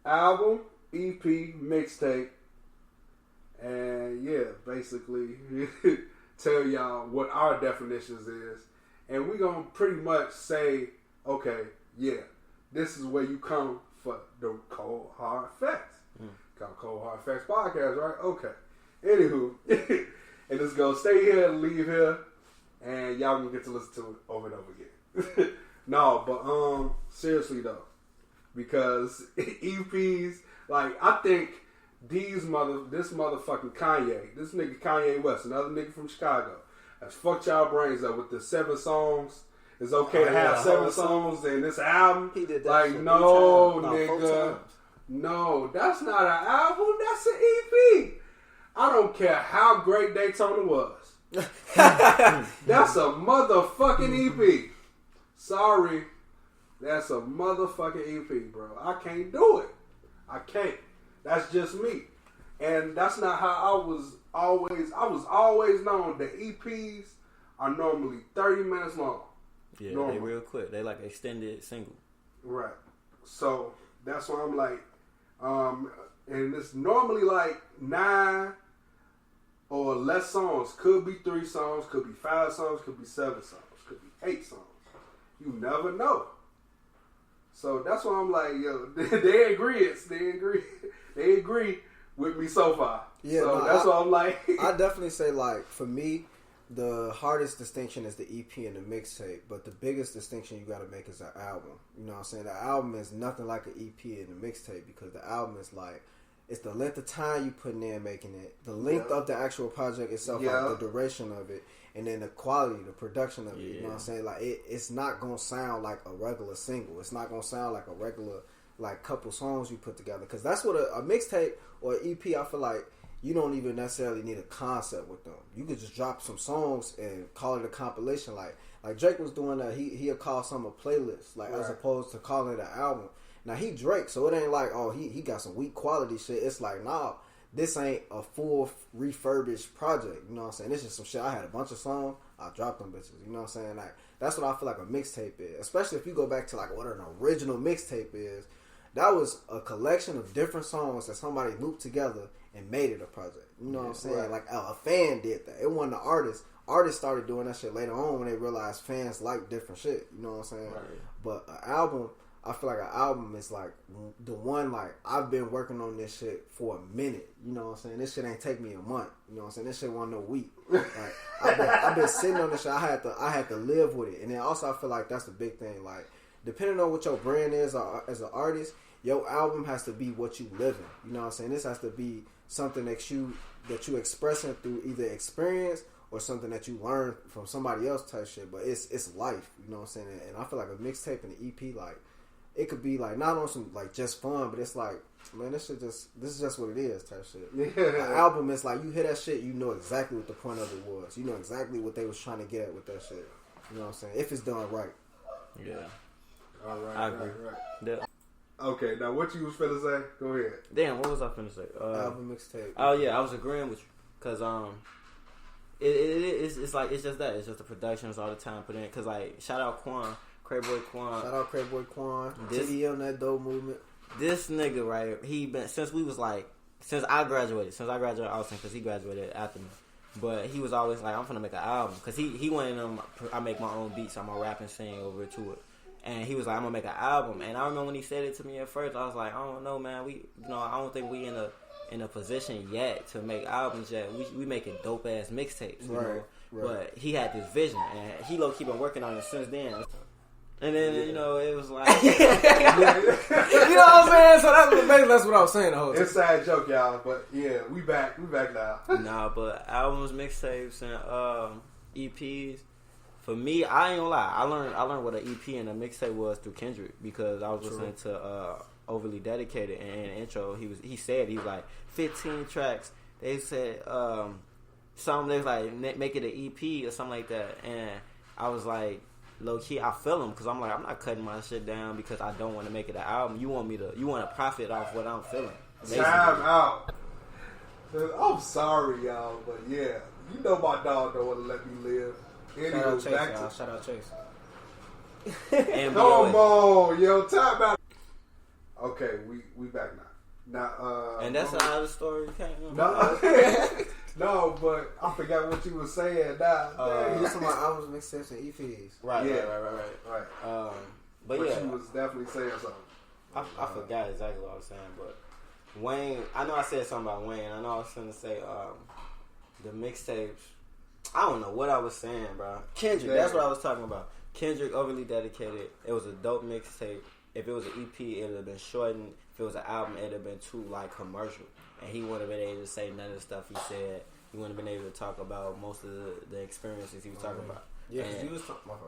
album, EP, mixtape, and yeah, basically tell y'all what our definitions is. And we're going to pretty much say, okay, yeah, this is where you come for the Cold Hard Facts. Called Cold Hard Facts Podcast, right? Okay. Anywho, and it's going to stay here and leave here, and y'all going to get to listen to it over and over again. No, but seriously though, because EPs, like, I think this motherfucking Kanye, this nigga Kanye West, another nigga from Chicago, has fucked y'all brains up with the 7 songs. It's okay to have 7 songs in this album.
He did that
like,
shit
no,
3 times.
nigga. No, that's not an album. That's an EP. I don't care how great Daytona was. That's a motherfucking EP. Sorry. That's a motherfucking EP, bro. I can't do it. I can't. That's just me. And that's not how I was always known that EPs are normally 30 minutes long.
Yeah, they real quick. They like extended single.
Right. So that's why I'm like, and it's normally like 9 or less songs. Could be 3 songs, could be 5 songs, could be 7 songs, could be 8 songs. You never know. So that's why I'm like, yo, they agree with me so far.
Yeah,
so that's why I'm like,
I definitely say, like, for me, the hardest distinction is the EP and the mixtape, but the biggest distinction you got to make is the album. You know what I'm saying? The album is nothing like an EP and a mixtape, because the album is like, it's the length of time you putting in making it, the length of the actual project itself, like the duration of it, and then the quality, the production of it. You know what I'm saying? Like, it's not gonna sound like a regular single. It's not gonna sound like a regular, like, couple songs you put together, because that's what a mixtape or EP, I feel like you don't even necessarily need a concept with them. You could just drop some songs and call it a compilation. Like Drake was doing that. He'll call some a playlist, like, as opposed to calling it an album. Now, he Drake, so it ain't like, oh, he got some weak quality shit. It's like, nah, this ain't a full refurbished project. You know what I'm saying? This is some shit. I had a bunch of songs. I dropped them bitches. You know what I'm saying? Like, that's what I feel like a mixtape is. Especially if you go back to, like, what an original mixtape is. That was a collection of different songs that somebody looped together and made it a project. You know what I'm saying?
Right.
Like, a fan did that. It wasn't the artist. Artists started doing that shit later on when they realized fans like different shit. You know what I'm saying?
Right.
But an album, I feel like an album is like the one, like, I've been working on this shit for a minute. You know what I'm saying? This shit ain't take me a month. You know what I'm saying? This shit wasn't no week. Like, I've been sitting on this shit. I had to live with it. And then also I feel like that's the big thing. Like, depending on what your brand is as an artist, your album has to be what you live in. You know what I'm saying? This has to be something that you expressing through either experience or something that you learn from somebody else type shit. But it's life. You know what I'm saying? And I feel like a mixtape and an EP, like, it could be like not on some like just fun, but it's like, man, this is just what it is type shit. Yeah. An album is like, you hear that shit, you know exactly what the point of it was. You know exactly what they was trying to get at with that shit. You know what I'm saying? If it's done right.
Yeah.
All right.
I agree.
Right. Okay, now what you was finna say? Go ahead.
Damn, what was I finna say?
Album mixtape.
Oh yeah, I was agreeing with you because it's like it's just that, it's just the productions all the time put in. Because like shout out Quan, Crayboy Quan.
Shout out Crayboy Quan. Diddy on that dope movement.
This nigga right, he been since I graduated Austin, because he graduated after me. But he was always like, I'm finna make an album, because he went in them. I make my own beats, I'm gonna rap and sing over to it. And he was like, I'm gonna make an album. And I remember when he said it to me at first, I was like, I don't know, man. I don't think we in a position yet to make albums yet. We making dope ass mixtapes, you know. Right. But he had this vision, and he low key been working on it since then. And then it was like, you know
what I'm saying? So that's what I was saying the whole time.
Inside joke, y'all. But yeah, we back now.
Nah, but albums, mixtapes, and EPs. For me, I ain't gonna lie. I learned what an EP and a mixtape was through Kendrick, because I was listening to Overly Dedicated, and in the intro he was like 15 tracks, they said something. They was like make it an EP or something like that, and I was like, low key, I feel them because I'm like, I'm not cutting my shit down because I don't want to make it an album. You want to profit off what I'm feeling. Basically.
Time out. I'm sorry, y'all, but yeah, you know my dog don't want to let me live. Anyway,
Shout out Chase.
Come on, yo, time out. Okay, we back now.
And that's how the story came.
No, no, but I forgot what you were saying. Now,
You talking about albums, mixtapes, and EPs.
Right. But yeah,
you was definitely saying something.
I forgot exactly what I was saying, but Wayne, I know I said something about Wayne. I know I was going to say the mixtapes. I don't know what I was saying, bro. Kendrick, that's what I was talking about. Kendrick, Overly Dedicated. It was a dope mixtape. If it was an EP, it would have been shortened. If it was an album, it would have been too like commercial, and he wouldn't have been able to say none of the stuff he said. He wouldn't have been able to talk about most of the experiences he was talking about.
Yeah, because he was talking about.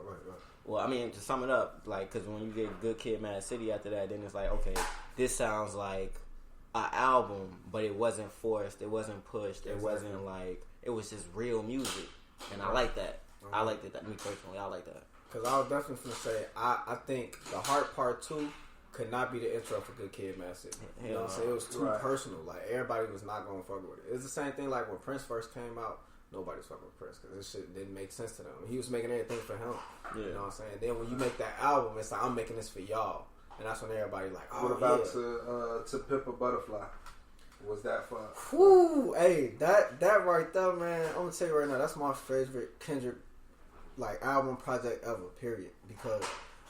Well, I mean, to sum it up, like, because when you get Good Kid, Mad City after that, then it's like, okay, this sounds like an album, but it wasn't forced, it wasn't pushed, it wasn't like, it was just real music, and I like that. I like that. Me personally, I like that.
Because I was definitely going to say, I think the Heart Part 2 could not be the intro for Good Kid, Mad City. You know what I'm saying? It was too personal. Like, everybody was not going to fuck with it. It's the same thing like when Prince first came out. Nobody's fucking with Prince because this shit didn't make sense to them. He was making everything for him. Yeah. You know what I'm saying? Then when you make that album, it's like, I'm making this for y'all. And that's when everybody like, oh,
what about to Pimp a Butterfly? Was that fun?
Whoo, hey, that right there, man. I'm gonna tell you right now, that's my favorite Kendrick like album project ever. Period. Because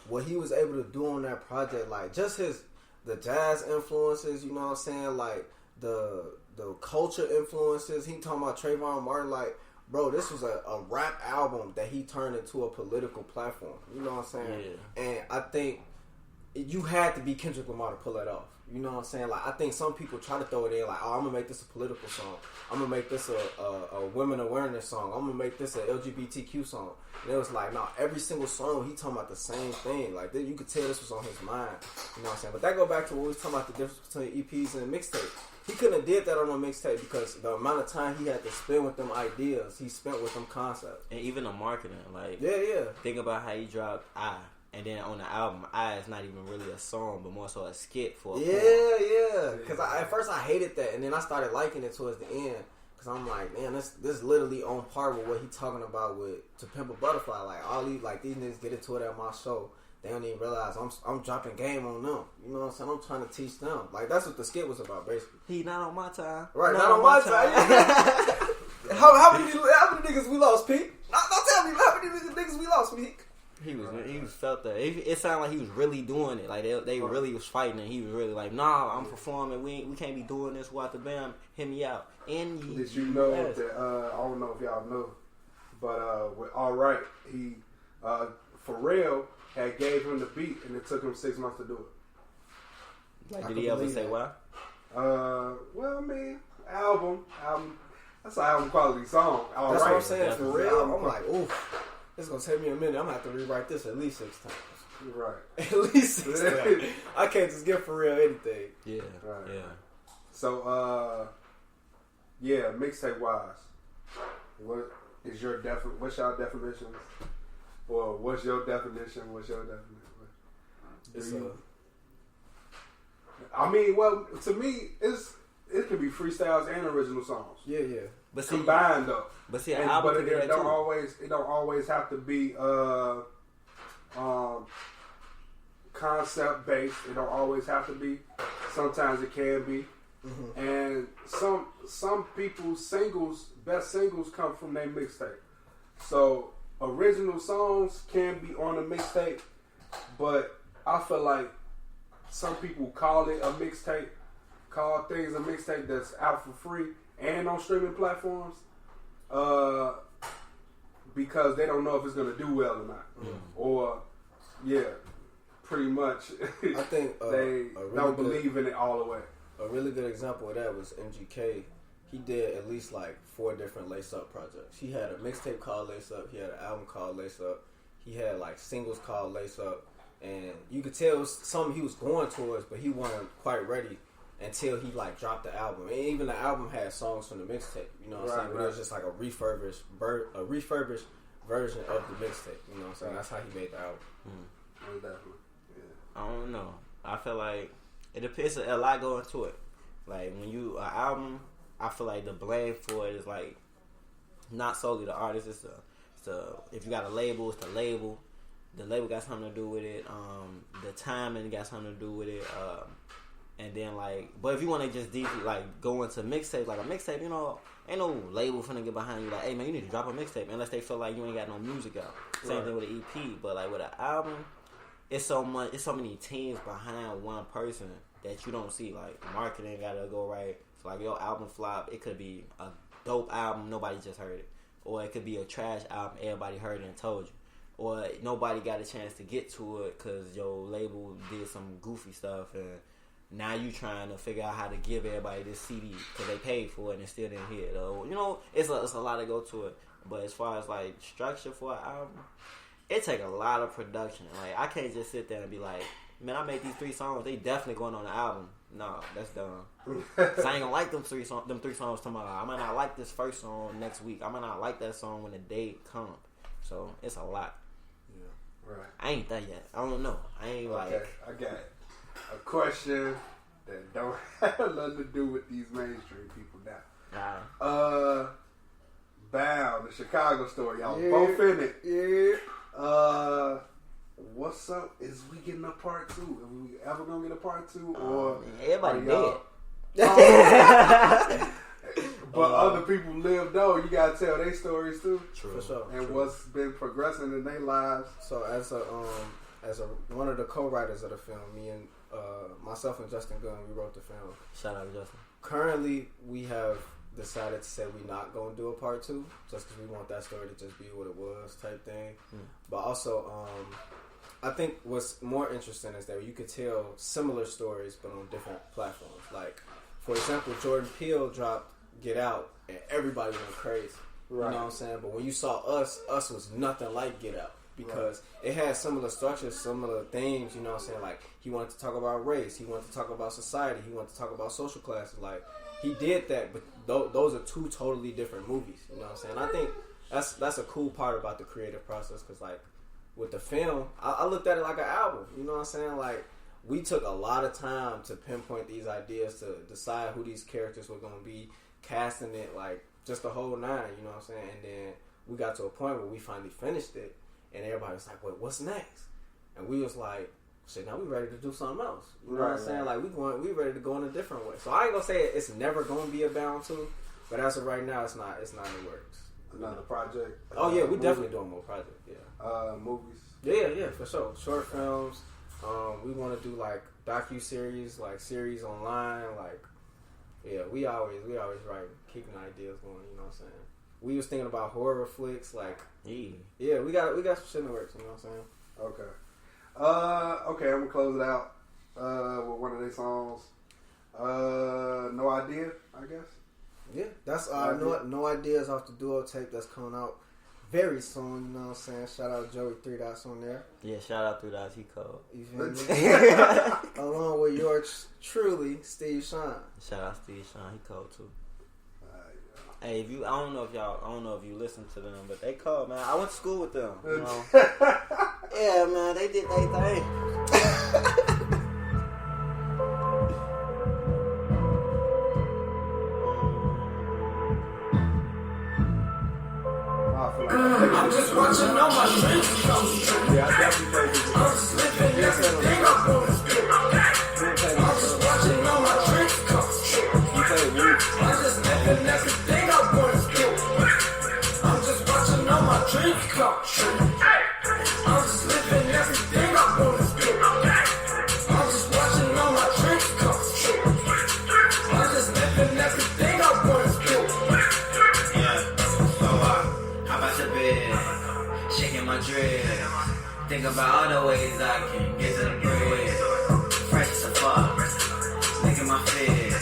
what he was able to do on that project, like just the jazz influences, you know what I'm saying, like the culture influences. He talking about Trayvon Martin, like, bro, this was a rap album that he turned into a political platform. You know what I'm saying? Yeah. And I think you had to be Kendrick Lamar to pull that off. You know what I'm saying? Like, I think some people try to throw it in like, oh, I'm gonna make this a political song. I'm gonna make this a women awareness song. I'm gonna make this a LGBTQ song. And it was like, no, every single song he talking about the same thing. Like, you could tell this was on his mind. You know what I'm saying? But that go back to what we was talking about, the difference between EPs and mixtape. He couldn't have did that on a mixtape because the amount of time he had to spend with them ideas, he spent with them concepts.
And even the marketing, like,
yeah.
Think about how he dropped I. And then on the album, I is not even really a song, but more so a skit for a poem.
Yeah. Because at first I hated that, and then I started liking it towards the end. Because I'm like, man, this literally on par with what he talking about with To Pimp a Butterfly. Like, all these niggas get into it at my show. They don't even realize I'm dropping game on them. You know what I'm saying? I'm trying to teach them. Like, that's what the skit was about, basically.
He not on my time.
Right, not on my time. how many niggas we lost, Pete? Don't tell me how many niggas we lost, Pete.
He was felt that. It sounded like he was really doing it. Like they really was fighting, and he was really like, "Nah, I'm performing. We can't be doing this without the band. Hit me out." And
did you know that? I don't know if y'all know, but with All Right, he Pharrell had gave him the beat, and it took him 6 months to do it.
Like, did he ever say why?
Well, I mean, album. That's an album quality song. All
that's
right.
what I'm saying. For real, I'm like, oof. It's gonna take me a minute. I'm gonna have to rewrite this at least 6 times.
Right.
At least 6 times. I can't just give Pharrell anything.
Yeah.
Right.
Yeah.
So, mixtape wise, what's your definitions? Or what's your definition? I mean, well, to me, it could be freestyles and original songs.
Yeah.
But combined though.
But see,
it don't always have to be concept based. It don't always have to be. Sometimes it can be. Mm-hmm. And some people's best singles come from their mixtape. So original songs can be on a mixtape, but I feel like some people call it a mixtape, call things a mixtape that's out for free and on streaming platforms, because they don't know if it's gonna do well or not, or pretty much.
I think
they don't believe in it all the way.
A really good example of that was MGK. He did at least like 4 different Lace Up projects. He had a mixtape called Lace Up. He had an album called Lace Up. He had like singles called Lace Up, and you could tell it was something he was going towards, but he wasn't quite ready. until he like dropped the album. And even the album had songs from the mixtape. You know what I'm saying? But it was just like a refurbished version of the mixtape. You know what I'm saying? That's how he made the album.
Definitely. Yeah.
I don't know. I feel like it depends. A lot go into it. Like when you an album, I feel like the blame for it is like not solely the artist. It's the if you got a label, it's the label. The label got something to do with it. The timing got something to do with it. And then like, but if you want to just deeply like go into mixtape, like a mixtape, you know, ain't no label finna get behind you like, hey man, you need to drop a mixtape unless they feel like you ain't got no music out. Same thing with an EP, but like with an album, it's so many teams behind one person that you don't see. Like marketing gotta go right. So like your album flop, it could be a dope album, nobody just heard it, or it could be a trash album, everybody heard it and told you. Or nobody got a chance to get to it because your label did some goofy stuff, and now you trying to figure out how to give everybody this CD because they paid for it and still didn't hear it. You know, it's a lot to go to it. But as far as like structure for an album, it take a lot of production. Like I can't just sit there and be like, man, I made these 3 songs. They definitely going on the album. No, that's dumb. Cause I ain't gonna like them three songs tomorrow. I might not like this first song next week. I might not like that song when the day comes. So it's a lot.
Right.
I ain't that yet. I don't know. I ain't like.
I got a question that don't have nothing to do with these mainstream people now. Bound, the Chicago story. Y'all both in it. Yeah. What's up? Is we getting a part 2? Are we ever gonna get a part 2? Or
everybody dead.
But other people live though. You gotta tell their stories too.
True. For sure.
And what's been progressing in their lives.
So as one of the co-writers of the film, me and myself and Justin Gunn, we wrote the film.
Shout out to Justin.
Currently, we have decided to say we're not going to do a part 2 just because we want that story to just be what it was type thing. But also, I think what's more interesting is that you could tell similar stories but on different platforms. Like, for example, Jordan Peele dropped Get Out and everybody went crazy. Right. You know what I'm saying? But when you saw us was nothing like Get Out. Because it had similar structures, similar themes, you know what I'm saying? Like, he wanted to talk about race, he wanted to talk about society, he wanted to talk about social classes. Like, he did that, but those are 2 totally different movies, you know what I'm saying? I think that's a cool part about the creative process, because, like, with the film, I looked at it like an album, you know what I'm saying? Like, we took a lot of time to pinpoint these ideas, to decide who these characters were going to be, casting it, like, just the whole 9, you know what I'm saying? And then we got to a point where we finally finished it. And everybody was like, wait, what's next? And we was like, shit, now we ready to do something else. You know what I'm saying? Like, we ready to go in a different way. So I ain't gonna say it's never gonna be a Bound 2, but as of right now, it's not in the works.
Another project?
Oh yeah, we definitely doing more projects, yeah.
Movies?
Yeah, for sure. Short films. We want to do like docu-series, like series online, like, yeah, we always write, keeping ideas going, you know what I'm saying? We was thinking about horror flicks, like, yeah, we got some shit in the works, you know what I'm saying?
Okay, I'm gonna close it out with one of their songs. No Idea, I guess.
Yeah, that's no Ideas off the duo tape that's coming out very soon, you know what I'm saying? Shout out J.O.E.Y 3 Dots on there.
Yeah, shout out 3 Dots, he cold.
You feel me? Along with yours truly, Steve Shaun.
Shout out Steve Shaun, he cold too. Hey, I don't know if you listen to them, but they cold, man. I went to school with them. You know? Yeah, man, they did their thing.
I'm just watching all my dreams come true.
Yeah, I definitely played it.
I'm just living everything I want to do. I'm just watching all my dreams come true. I'm just living everything I want to do. I'm just watching all my dreams come true. I'm just living everything I want to do. I'm just watching all my dreams come true. I'm just living everything I want to do.
How about your bed? Shaking my dread. Think about all the ways I can get to the bread. Fresh as a fuck. Making my fed.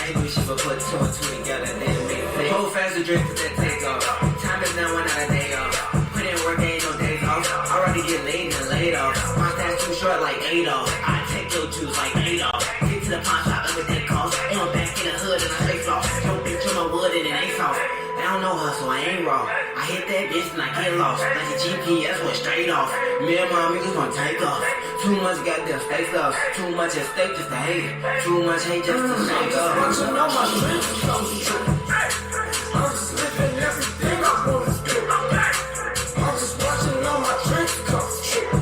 Ain't do shit but put 2 and 2 together, then make it fit. Hold fast the drink to that take off. Time is now, 1 out of day off. Put in work, ain't no days off. I'd rather get laid than laid off. My stash too short like Adolf. I take your juice like Adolf. Get to the pawn shop and with that car. They don't know hustle, I ain't raw. I hit that bitch and I get lost. Like a GPS went straight off. Me and my niggas gon' take off. Too much goddamn fake stuff. Too much at stake just to hate it. Too much hate just to shake up.
Watching all my dreams come true. I'm just living everything I wanna do. I'm just watching all my dreams come true.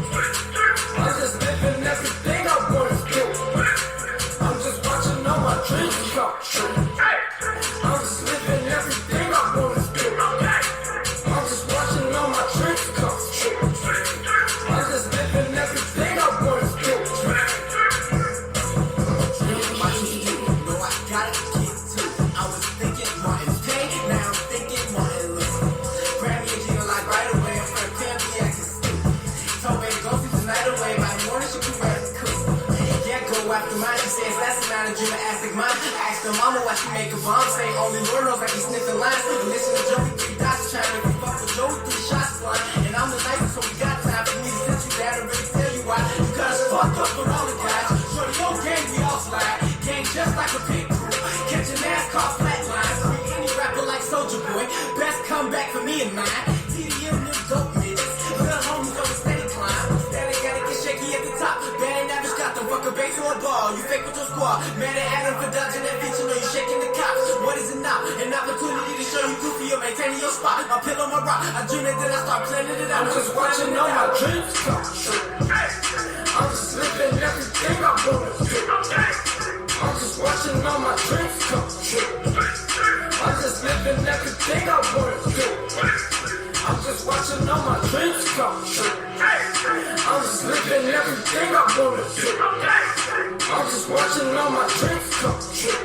I'm just living everything I wanna do. I'm just watching all my dreams come true. I'm just living everything I wanna do. I'm just watching all my dreams come true. I'm just living everything I wanna do. No, I gotta get to. I was thinking Martin Payne, now I'm thinking Martin Luther. Grab me a deal like right away, I'm from can't be acting stupid. Told me to go see tonight away, by the morning she be ready to cook. Yeah, go after mine, she says that's not a dream, I asked mine. I asked her mama why she make a bomb, say only Lord knows I be sniffing lines. And listen to Joey 3 dots, trying to fuck with Joey 3 shots flying. And I'm the nicest, so we got time for me to sit you down and really tell you why. You got us fucked up with all the guys. Shorty, your gang, we all slide. Gang just like a pig crew. Catching ass caught flat lines. Any rapper like Soulja Boy. Best comeback for me and mine. TDM, them dope midgets. Little homies on the steady climb. Steady gotta get shaky at the top. Bad average got them fucker base or a ball. You fake with your squad. Mad at Adam for dodging that bitch. You know you shaking the cops. What is it now? An opportunity to show you goofy or maintaining your spot. My pillow, my rock. I dream it, then I start planning it out. I'm just watching all my dreams come true. I'm just living everything I wanna do. I'm just watching all my dreams come true. I'm just living everything I wanna do. I'm just watching all my dreams come true. I'm just living everything I wanna do. I'm just watching all my dreams come true.